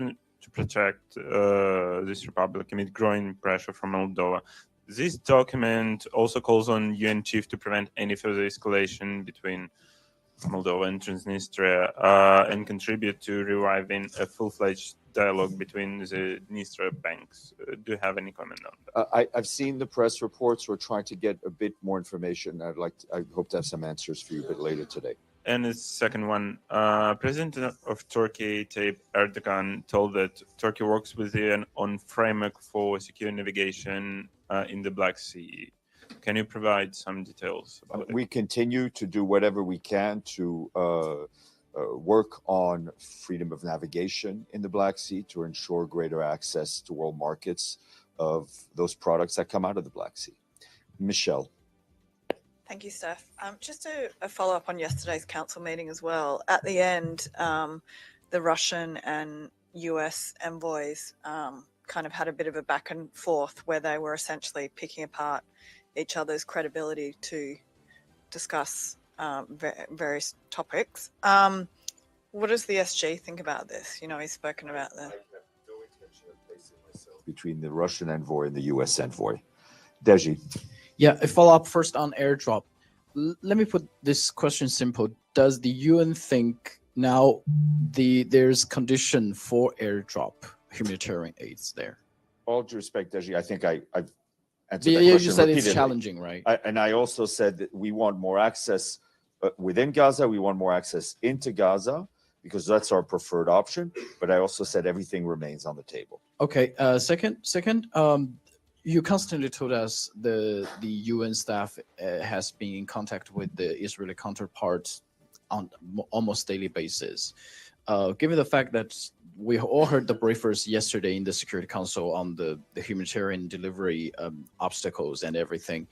protect this republic amid growing pressure from Moldova. This document also calls on UN chief to prevent any further escalation between Moldova and Transnistria and contribute to reviving a full-fledged dialogue between the Dniester banks. Do you have any comment on that? I've seen the press reports. We're trying to get a bit more information. I hope to have some answers for you a bit later today. And the second one, President of Turkey, Tayyip Erdogan, told that Turkey works with Iran on framework for secure navigation in the Black Sea. Can you provide some details about it? We continue to do whatever we can to work on freedom of navigation in the Black Sea to ensure greater access to world markets of those products that come out of the Black Sea. Michelle. Thank you, Steph. Just a follow-up on yesterday's council meeting as well. At the end, the Russian and US envoys kind of had a bit of a back and forth where they were essentially picking apart each other's credibility to discuss various topics. What does the SG think about this? You know, he's spoken about the... Between the Russian envoy and the US envoy. Deji. Yeah, a follow-up first on airdrop. Let me put this question simple. Does the UN think now there's condition for airdrop humanitarian aids there? All due respect, Deji, I think I've answered Yeah, that you question said repeatedly. it's challenging, right? And I also said that we want more access within Gaza. We want more access into Gaza because that's our preferred option. But I also said everything remains on the table. Okay. Second, you constantly told us the UN staff has been in contact with the Israeli counterparts on almost daily basis. Given the fact that we all heard the briefers yesterday in the Security Council on the humanitarian delivery obstacles and everything,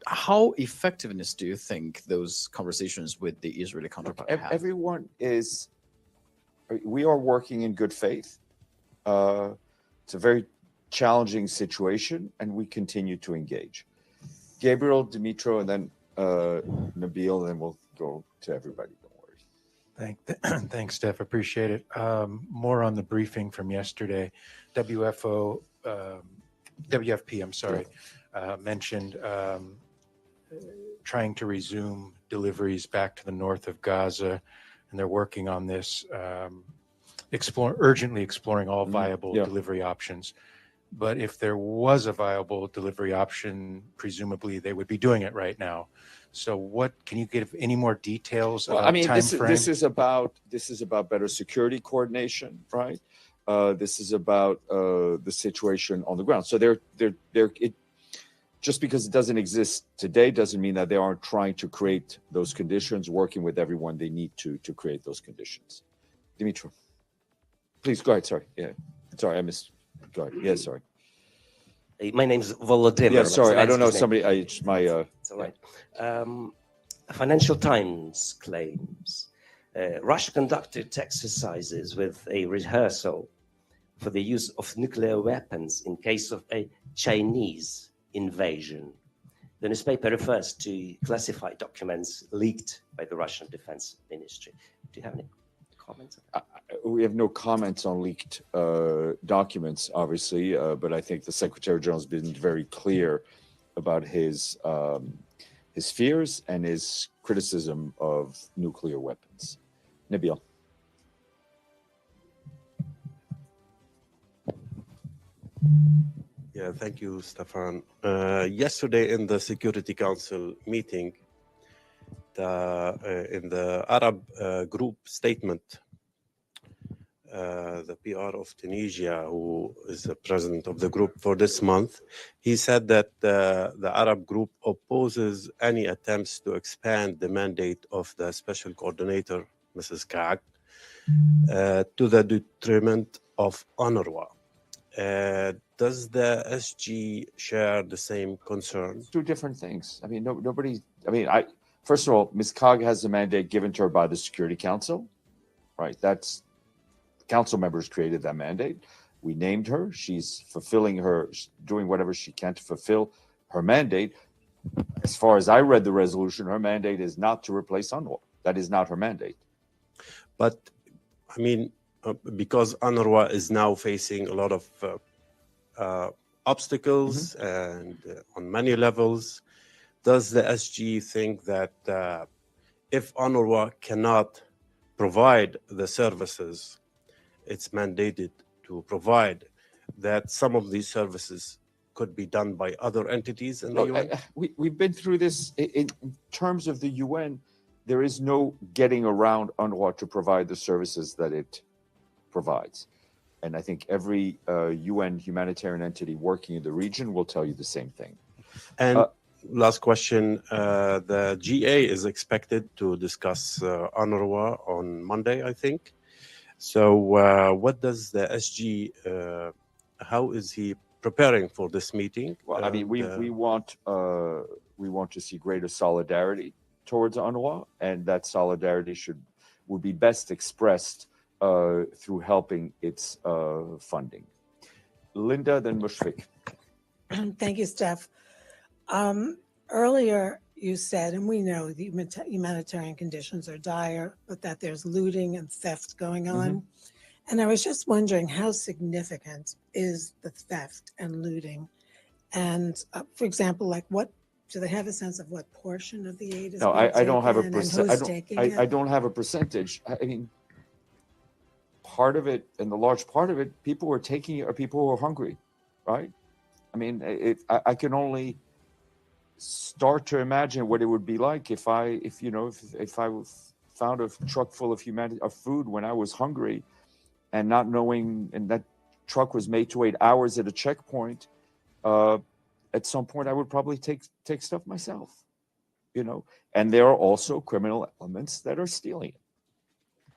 how effectiveness do you think those conversations with the Israeli counterpart have? Everyone is, we are working in good faith. It's a very challenging situation, and we continue to engage. Gabriel, Dimitro, and then Nabil, and then we'll go to everybody. Don't worry. Thanks, Steph. Appreciate it. More on the briefing from yesterday. WFP, I'm sorry, mentioned trying to resume deliveries back to the north of Gaza, and they're working on this, urgently exploring all viable delivery options. But if there was a viable delivery option, presumably they would be doing it right now. So what, can you give any more details about time frame? This is about better security coordination, right? This is about the situation on the ground. So just because it doesn't exist today doesn't mean that they aren't trying to create those conditions, working with everyone they need to create those conditions. Dimitro, please go ahead. Sorry, sorry, I missed. Go ahead. Yeah, sorry. My name is Volodymyr. Yeah, sorry, I don't know. Somebody, It's all right. Financial Times claims Russia conducted exercises with a rehearsal for the use of nuclear weapons in case of a Chinese invasion. The newspaper refers to classified documents leaked by the Russian Defense Ministry. Do you have any comments? We have no comments on leaked documents, obviously, but I think the Secretary General has been very clear about his fears and his criticism of nuclear weapons. Nabil. Yeah, thank you, Stefan. Yesterday in the Security Council meeting, in the Arab group statement, the PR of Tunisia, who is the president of the group for this month, he said that the Arab group opposes any attempts to expand the mandate of the special coordinator, Mrs. Ka'ak, to the detriment of UNRWA. Does the SG share the same concern? Two different things. I mean, nobody. I mean, first of all, Ms. Ka'ak has a mandate given to her by the Security Council, right? That's council members created that mandate. We named her. She's doing whatever she can to fulfill her mandate. As far as I read the resolution, her mandate is not to replace UNRWA. That is not her mandate. But I mean, because UNRWA is now facing a lot of obstacles and on many levels, does the SG think that if UNRWA cannot provide the services it's mandated to provide, that some of these services could be done by other entities in the UN? We've been through this. In terms of the UN, there is no getting around UNRWA to provide the services that it provides. And I think every UN humanitarian entity working in the region will tell you the same thing. And last question, the GA is expected to discuss UNRWA on Monday, I think. So what does the SG, how is he preparing for this meeting? Well, I mean, we want to see greater solidarity towards UNRWA, and that solidarity would be best expressed through helping its funding. Linda, then Mushfiq. Thank you, Steph. Earlier you said, and we know the humanitarian conditions are dire, but that there's looting and theft going on. And I was just wondering, how significant is the theft and looting? And for example, like do they have a sense of what portion of the aid is being taken? I don't have a percentage. I don't have a percentage. I mean, part of it, and the large part of it, people who are taking it are people who are hungry, right? I mean, I can only start to imagine what it would be like if I found a truck full of food when I was hungry, and not knowing, and that truck was made to wait hours at a checkpoint. At some point, I would probably take stuff myself, And there are also criminal elements that are stealing it.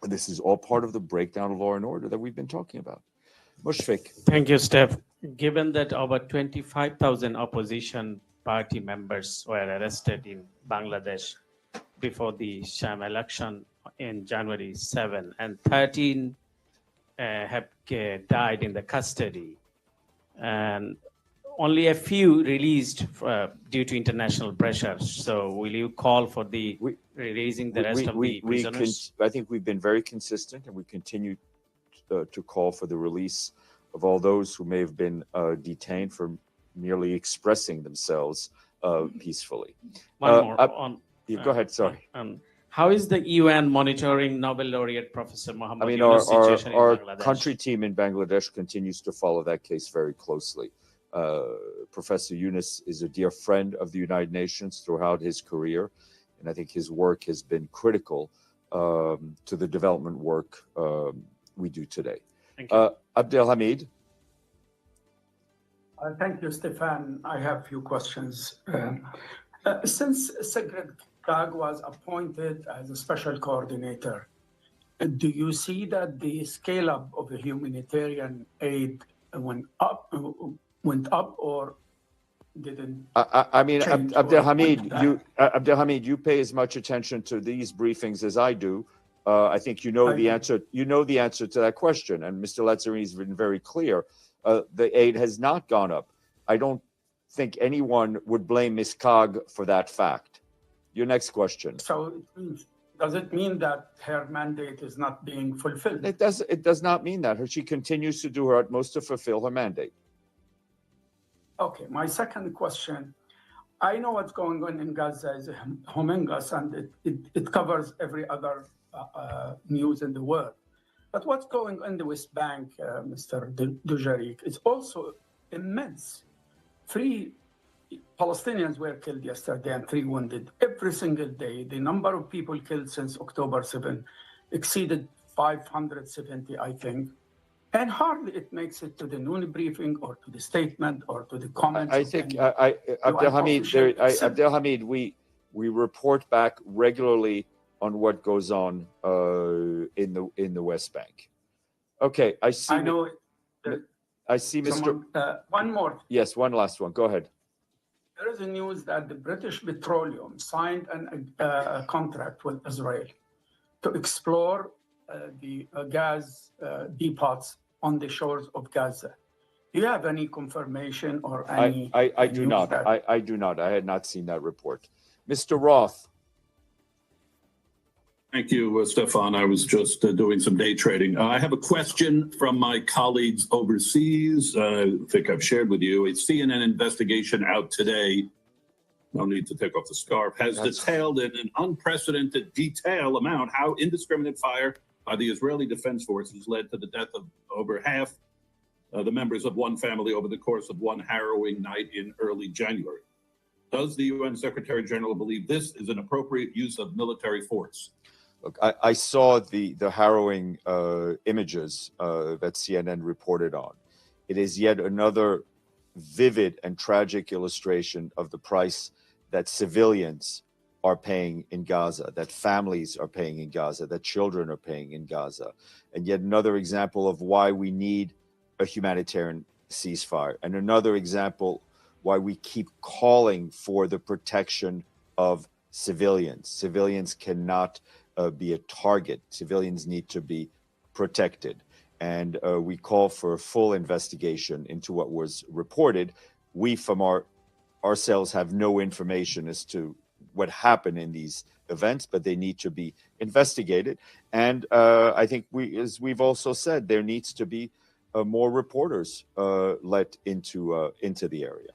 And this is all part of the breakdown of law and order that we've been talking about. Mushfiq. Thank you, Steph. Given that over 25,000 opposition party members were arrested in Bangladesh before the sham election in January 7, and 13 have died in the custody, and only a few released due to international pressure. So will you call for the releasing the rest of the prisoners? I think we've been very consistent, and we continue to call for the release of all those who may have been detained for merely expressing themselves peacefully. One more on. Go ahead, sorry. How is the UN monitoring Nobel laureate Professor Muhammad I mean, Yunus' situation in our Bangladesh? country team in Bangladesh continues to follow that case very closely. Professor Yunus is a dear friend of the United Nations throughout his career, and I think his work has been critical to the development work we do today. Thank you. Abdelhamid. Thank you, Stefan. I have a few questions. Since Secrétaire was appointed as a special coordinator, do you see that the scale up of the humanitarian aid went up or didn't? I mean, change Abdelhamid, you pay as much attention to these briefings as I do. I think you know the answer. You know the answer to that question, and Mr. Lazzarini has been very clear. The aid has not gone up. I don't think anyone would blame Ms. Kag for that fact. Your next question. So does it mean that her mandate is not being fulfilled? It does not mean that. She continues to do her utmost to fulfill her mandate. Okay, my second question. I know what's going on in Gaza is humongous, and it covers every other news in the world. But what's going on in the West Bank, Mr. Dujarric, is also immense. 3 Palestinians were killed yesterday and 3 wounded. Every single day, the number of people killed since October 7 exceeded 570, I think. And hardly it makes it to the noon briefing or to the statement or to the comments. I think, Abdelhamid, we report back regularly on what goes on in the West Bank. Okay, I see. I know. I see, Mr. One more. Yes, one last one. Go ahead. There is a news that the British Petroleum signed a contract with Israel to explore the gas depots on the shores of Gaza. Do you have any confirmation or any? I do not. I do not. I had not seen that report. Mr. Roth. Thank you, Stefan. I was just doing some day trading. I have a question from my colleagues overseas. I think I've shared with you. A CNN investigation out today, no need to take off the scarf, has detailed in an unprecedented detail amount how indiscriminate fire by the Israeli Defense Forces led to the death of over half the members of one family over the course of one harrowing night in early January. Does the UN Secretary General believe this is an appropriate use of military force? Look, I saw the harrowing images that CNN reported on. It is yet another vivid and tragic illustration of the price that civilians are paying in Gaza, that families are paying in Gaza, that children are paying in Gaza. And yet another example of why we need a humanitarian ceasefire. And another example why we keep calling for the protection of civilians. Civilians cannot be a target. Civilians need to be protected. And we call for a full investigation into what was reported. We from ourselves have no information as to what happened in these events, but they need to be investigated. And I think as we've also said, there needs to be more reporters let into the area.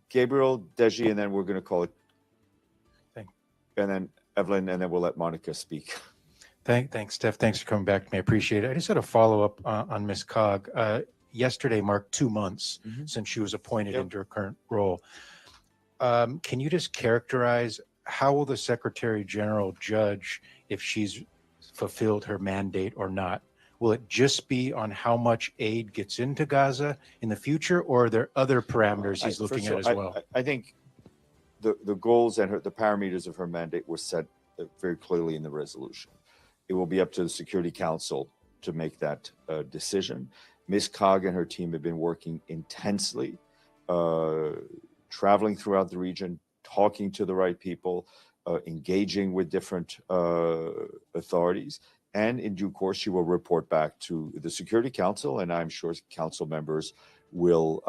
Gabriel, Deji, and then we're going to call it. And then Evelyn, and then we'll let Monica speak. Thanks, Steph. Thanks for coming back to me. I appreciate it. I just had a follow-up on Ms. Cog. Yesterday marked 2 months since she was appointed into her current role. Can you just characterize how will the Secretary General judge if she's fulfilled her mandate or not? Will it just be on how much aid gets into Gaza in the future, or are there other parameters he's looking at as well? I think the goals and the parameters of her mandate were set very clearly in the resolution. It will be up to the Security Council to make that decision. Ms. Cog and her team have been working intensely traveling throughout the region, talking to the right people, engaging with different authorities. And in due course, she will report back to the Security Council, and I'm sure council members will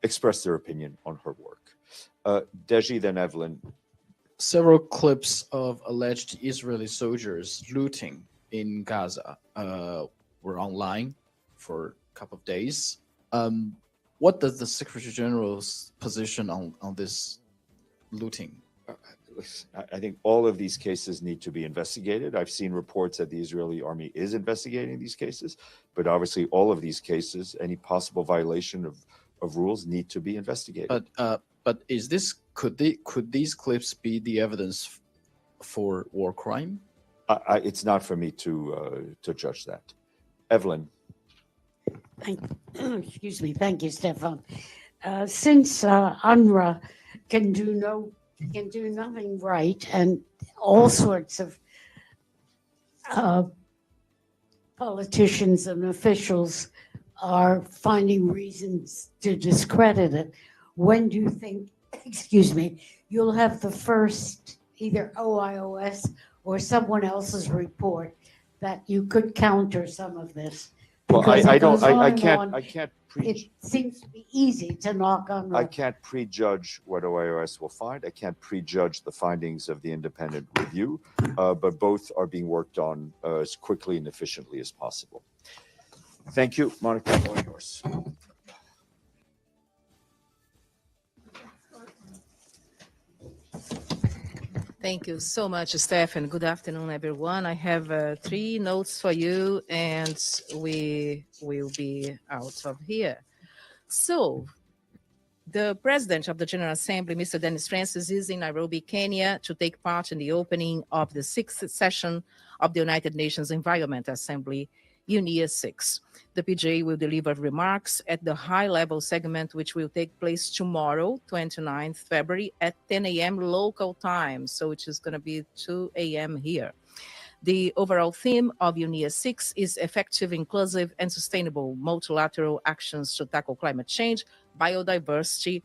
express their opinion on her work. Deji, then Evelyn. Several clips of alleged Israeli soldiers looting in Gaza were online for a couple of days. What does the Secretary General's position on this looting? I think all of these cases need to be investigated. I've seen reports that the Israeli army is investigating these cases, but obviously all of these cases, any possible violation of rules need to be investigated. But is this could these clips be the evidence for war crime? It's not for me to judge that. Evelyn. Excuse me. Thank you, Stefan. Since UNRWA can do nothing right, and all sorts of politicians and officials are finding reasons to discredit it, when do you think, excuse me, you'll have the first either OIOS or someone else's report that you could counter some of this? Well, I can't. It seems to be easy to knock on. I can't prejudge what OIOS will find. I can't prejudge the findings of the independent review, but both are being worked on as quickly and efficiently as possible. Thank you, Monica. All yours. Thank you so much, Steph, good afternoon, everyone. I have 3 notes for you, and we will be out of here. So, the President of the General Assembly, Mr. Dennis Francis, is in Nairobi, Kenya, to take part in the opening of the 6th session of the United Nations Environment Assembly, UNIA 6. The PJ will deliver remarks at the high-level segment, which will take place tomorrow, 29th February, at 10 a.m. local time, so which is going to be 2 a.m. here. The overall theme of UNIA 6 is effective, inclusive, and sustainable multilateral actions to tackle climate change, biodiversity,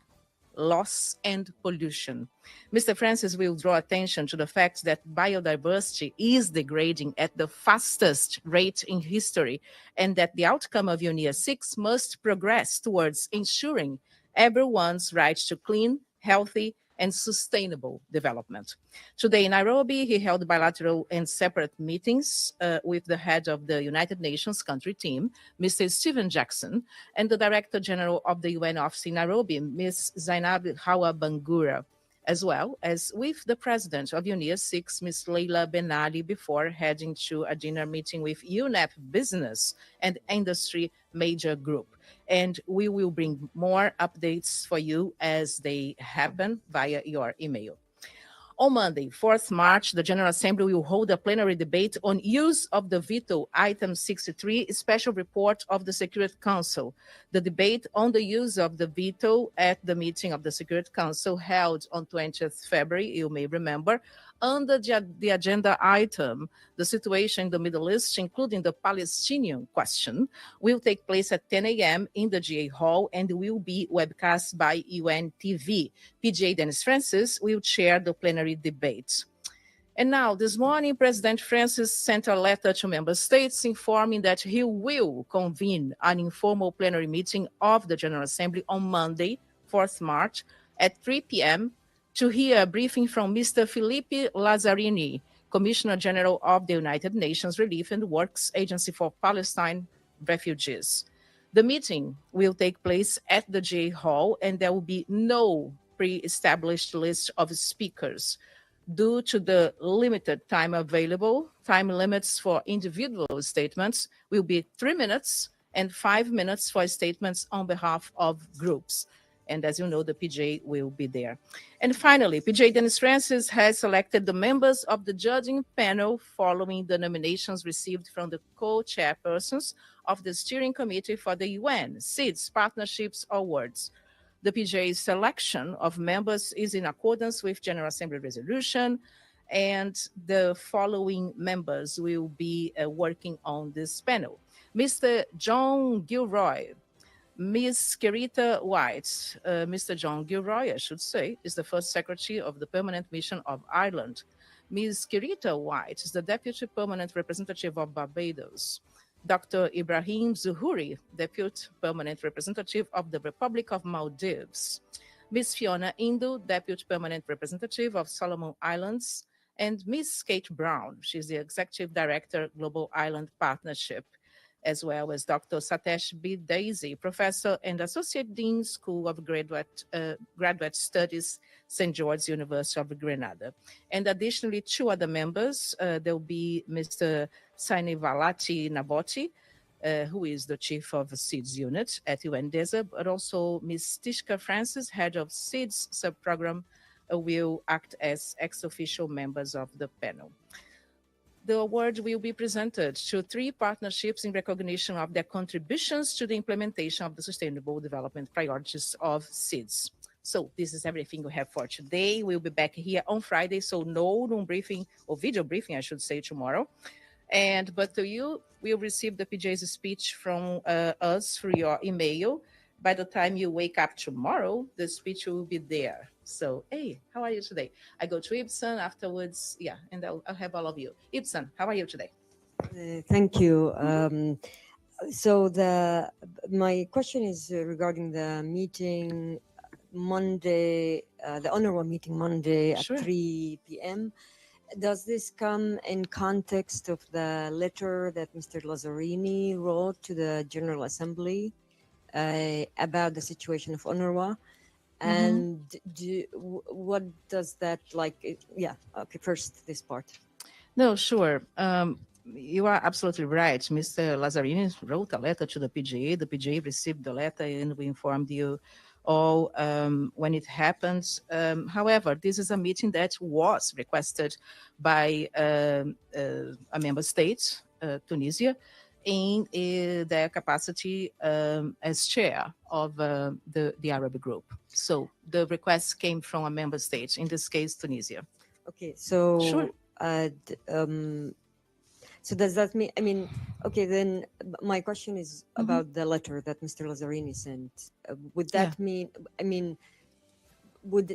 loss, and pollution. Mr. Francis will draw attention to the fact that biodiversity is degrading at the fastest rate in history, and that the outcome of UNIA 6 must progress towards ensuring everyone's right to clean, healthy, and sustainable development. Today in Nairobi, he held bilateral and separate meetings with the head of the United Nations country team, Mr. Stephen Jackson, and the Director General of the UN office in Nairobi, Ms. Zainab Hawa Bangura, as well as with the President of UNIA 6, Ms. Leila Ben-Ali, before heading to a dinner meeting with UNEP Business and Industry Major Group. And we will bring more updates for you as they happen via your email. On Monday, 4th March, the General Assembly will hold a plenary debate on use of the veto, item 63, special report of the Security Council. The debate on the use of the veto at the meeting of the Security Council held on 20th February, you may remember, under the agenda item, the situation in the Middle East, including the Palestinian question, will take place at 10 a.m. in the GA Hall and will be webcast by UN TV. PJ Dennis Francis will chair the plenary debate. And now, this morning, President Francis sent a letter to member states informing that he will convene an informal plenary meeting of the General Assembly on Monday, 4th March, at 3 p.m. to hear a briefing from Mr. Filippo Lazzarini, Commissioner General of the United Nations Relief and Works Agency for Palestine Refugees. The meeting will take place at the GA Hall, and there will be no pre-established list of speakers. Due to the limited time available, time limits for individual statements will be 3 minutes and 5 minutes for statements on behalf of groups. And as you know, the PJ will be there. And finally, PJ Dennis Francis has selected the members of the judging panel following the nominations received from the co-chairpersons of the Steering Committee for the UN, SEEDS Partnerships Awards. The PJ's selection of members is in accordance with General Assembly resolution, and the following members will be working on this panel. Mr. John Gilroy, Ms. Kerita White, Mr. John Gilroy, I should say, is the first secretary of the Permanent Mission of Ireland. Ms. Kerita White is the Deputy Permanent Representative of Barbados. Dr. Ibrahim Zuhuri, Deputy Permanent Representative of the Republic of Maldives. Ms. Fiona Indo, Deputy Permanent Representative of Solomon Islands. And Ms. Kate Brown, she's the Executive Director, Global Island Partnership, as well as Dr. Satesh B. Daisy, Professor and Associate Dean, School of Graduate Studies, St. George's University of Grenada. And additionally, two other members, there will be Mr. Sainivalati Naboti, who is the Chief of SEEDS Unit at UNDESA, but also Ms. Tishka Francis, Head of SEEDS Subprogram, will act as ex-official members of the panel. The award will be presented to 3 partnerships in recognition of their contributions to the implementation of the Sustainable Development Priorities of SEEDS. So this is everything we have for today. We'll be back here on Friday, so no room briefing or video briefing, I should say, tomorrow. But you will receive the PJ's speech from us through your email. By the time you wake up tomorrow, the speech will be there. So, hey, how are you today? I go to Ibsen afterwards, yeah, and I'll have all of you. Ibsen, how are you today? Thank you. So my question is regarding the meeting Monday, the UNRWA meeting Monday at 3 p.m. Does this come in context of the letter that Mr. Lazzarini wrote to the General Assembly about the situation of UNRWA? And what does that first this part. No, sure. You are absolutely right. Mr. Lazzarini wrote a letter to the PGA. The PGA received the letter and we informed you all when it happens. However, this is a meeting that was requested by a member state, Tunisia, in their capacity as chair of the Arab group. So the request came from a member state, in this case, Tunisia. Okay, so sure. So does that mean, okay, then my question is about the letter that Mr. Lazzarini sent. Would that mean, what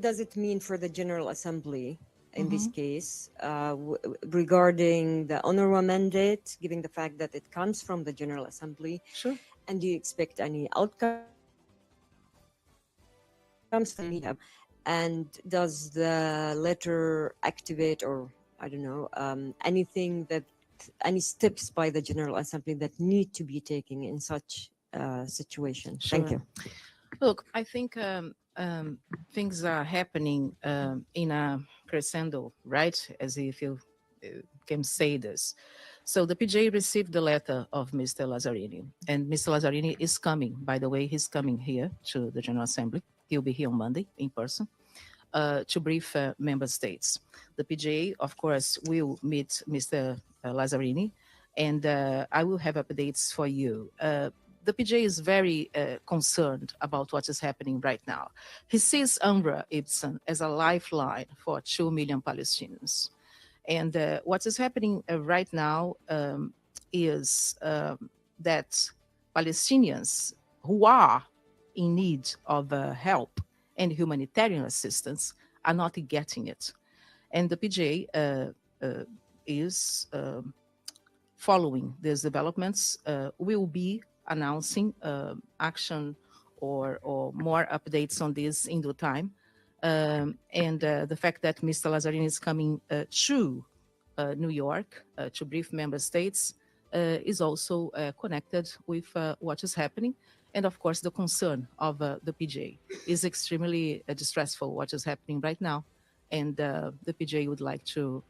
does it mean for the General Assembly in this case regarding the UNRWA mandate, given the fact that it comes from the General Assembly? Sure. And do you expect any outcomes from it? And does the letter activate, or I don't know, any steps by the General Assembly that need to be taken in such situation? Sure. Thank you. Look, I think things are happening in a crescendo, right? As if you can say this. So the PJ received the letter of Mr. Lazzarini, and Mr. Lazzarini is coming. By the way, he's coming here to the General Assembly. He'll be here on Monday in person to brief member states. The PJ, of course, will meet Mr. Lazzarini, and I will have updates for you. The PJ is very concerned about what is happening right now. He sees UNRWA, Ibsen, as a lifeline for 2 million Palestinians. And what is happening right now is that Palestinians who are in need of help and humanitarian assistance are not getting it. And the PJ is following these developments, will be announcing action or more updates on this in due time. And the fact that Mr. Lazzarini is coming to New York to brief member states is also connected with what is happening. And of course, the concern of the PJ is extremely distressful, what is happening right now. And the PJ would like to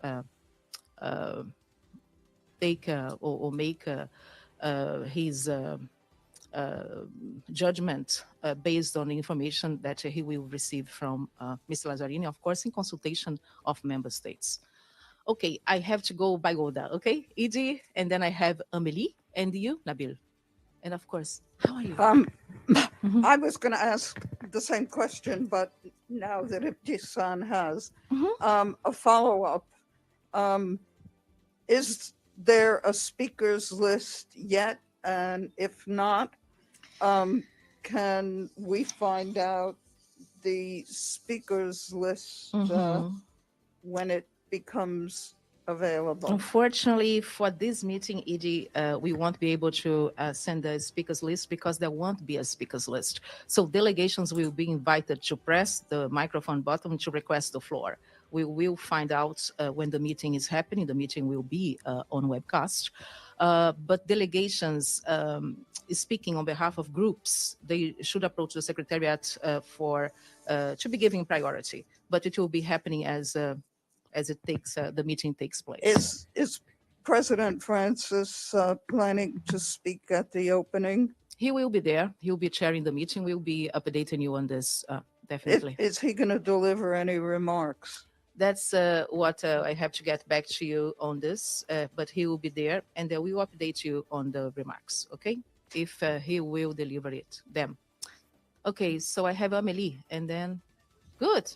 take or make his judgment based on the information that he will receive from Mr. Lazzarini, of course, in consultation of member states. Okay, I have to go by order, okay? Edie, and then I have Amélie, and you, Nabil. And of course, how are you? I was going to ask the same question, but now that Ibtisan has a follow-up, is there a speakers list yet? And if not, can we find out the speakers list when it becomes available? Unfortunately, for this meeting, Edie, we won't be able to send a speakers list because there won't be a speakers list. So delegations will be invited to press the microphone button to request the floor. We will find out when the meeting is happening. The meeting will be on webcast. But delegations speaking on behalf of groups, they should approach the Secretariat to be given priority. But it will be happening as the meeting takes place. Is President Francis planning to speak at the opening? He will be there. He'll be chairing the meeting. We'll be updating you on this, definitely. Is he going to deliver any remarks? That's what I have to get back to you on this, but he will be there, and we will update you on the remarks, okay? If he will deliver them. Okay, so I have Amelie, and then, good.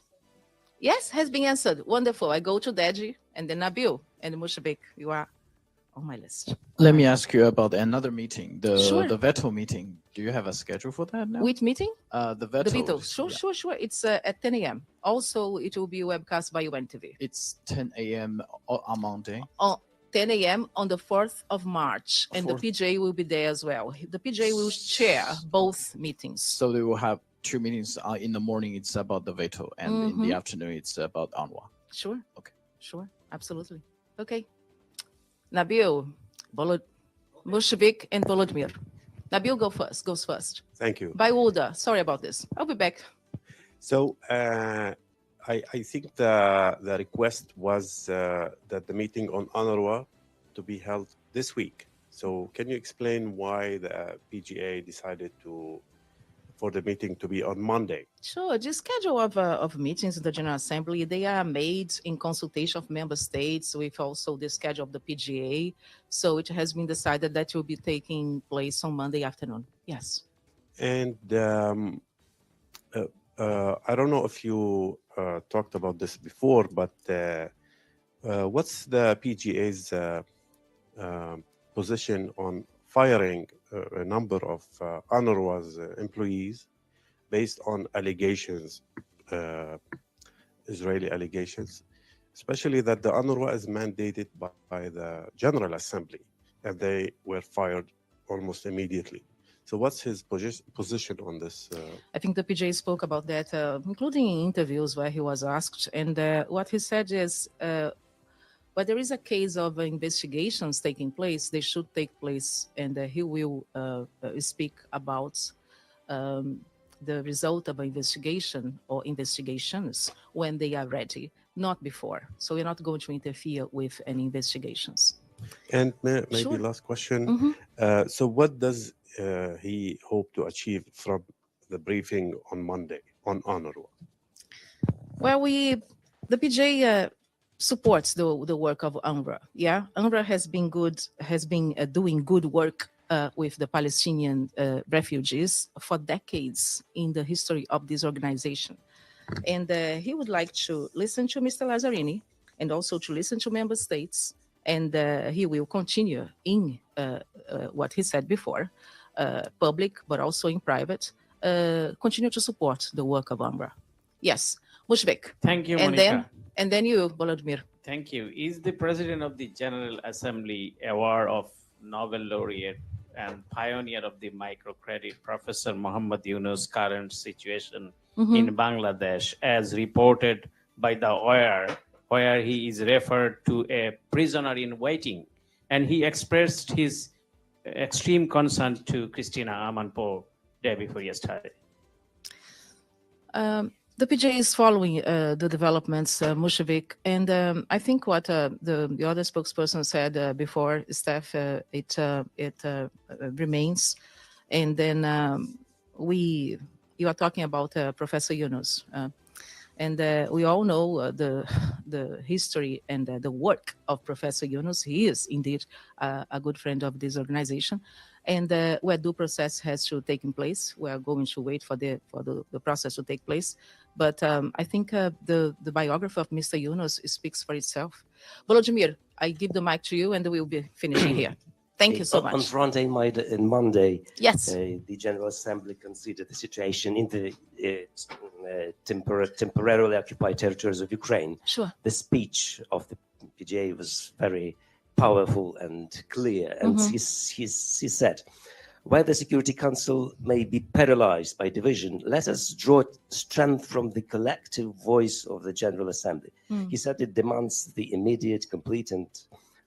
Yes, has been answered. Wonderful. I go to Deji, and then Nabil, and Mushabik, you are on my list. Let me ask you about another meeting, Sure. the veto meeting. Do you have a schedule for that now? Which meeting? The veto. The veto. Sure. It's at 10 a.m. Also, it will be webcast by UNTV. It's 10 a.m. on Monday. 10 a.m. on the 4th of March, and the PJ will be there as well. The PJ will chair both meetings. So they will have two meetings. In the morning, it's about the veto, and in the afternoon, it's about UNRWA. Sure. Okay. Sure. Absolutely. Okay. Nabil, Mushabik, and Volodymyr. Nabil goes first. Thank you. By order. Sorry about this. I'll be back. So I think the request was that the meeting on UNRWA to be held this week. So can you explain why the PGA decided for the meeting to be on Monday? Sure. The schedule of meetings in the General Assembly, they are made in consultation of member states with also the schedule of the PGA. So it has been decided that will be taking place on Monday afternoon. Yes. And I don't know if you talked about this before, but what's the PGA's position on firing a number of UNRWA's employees based on allegations, Israeli allegations, especially that the UNRWA is mandated by the General Assembly, and they were fired almost immediately. So what's his position on this? I think the PJ spoke about that, including in interviews where he was asked. And what he said is, but there is a case of investigations taking place, they should take place, and he will speak about the result of an investigation or investigations when they are ready, not before. So we're not going to interfere with any investigations. And maybe Sure. last question. So what does he hope to achieve from the briefing on Monday on UNRWA? Well, the PJ supports the work of UNRWA. Yeah, UNRWA has been doing good work with the Palestinian refugees for decades in the history of this organization. And he would like to listen to Mr. Lazzarini and also to listen to member states. And he will continue in what he said before, public, but also in private, continue to support the work of UNRWA. Yes, Mushbek. Thank you, and Monica. And then you, Volodymyr. Thank you. Is the President of the General Assembly aware of Nobel laureate and pioneer of the microcredit, Professor Muhammad Yunus' current situation in Bangladesh, as reported by the OIR, where he is referred to a prisoner in waiting? And he expressed his extreme concern to Christina Amanpour day before yesterday. The PJ is following the developments, Mushevik, and I think what the other spokesperson said before, Steph, it remains. And then you are talking about Professor Yunus, and we all know the history and the work of Professor Yunus. He is indeed a good friend of this organization. And where due process has to take place, we are going to wait for the process to take place. But I think the biography of Mr. Yunus speaks for itself. Volodymyr, I give the mic to you, and we'll be finishing here. Thank you so much. On Friday and Monday, yes, the General Assembly considered the situation in the temporarily occupied territories of Ukraine. Sure. The speech of the PGA was very powerful and clear, and he said, while the Security Council may be paralyzed by division, let us draw strength from the collective voice of the General Assembly. He said it demands the immediate, complete, and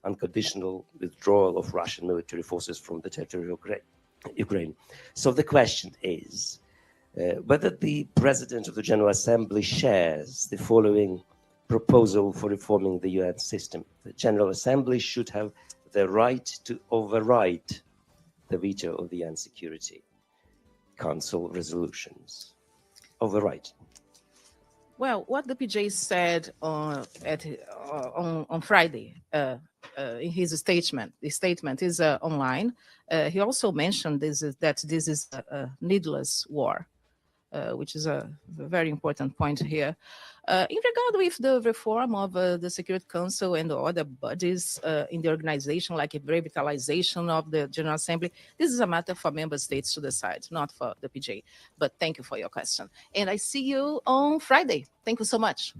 unconditional withdrawal of Russian military forces from the territory of Ukraine. So the question is whether the President of the General Assembly shares the following proposal for reforming the UN system. The General Assembly should have the right to override the veto of the UN Security Council resolutions. Override. Well, what the PJ said on Friday in his statement, the statement is online. He also mentioned that this is a needless war, which is a very important point here. In regard with the reform of the Security Council and the other bodies in the organization, like a revitalization of the General Assembly, this is a matter for member states to decide, not for the PJ. But thank you for your question. And I see you on Friday. Thank you so much.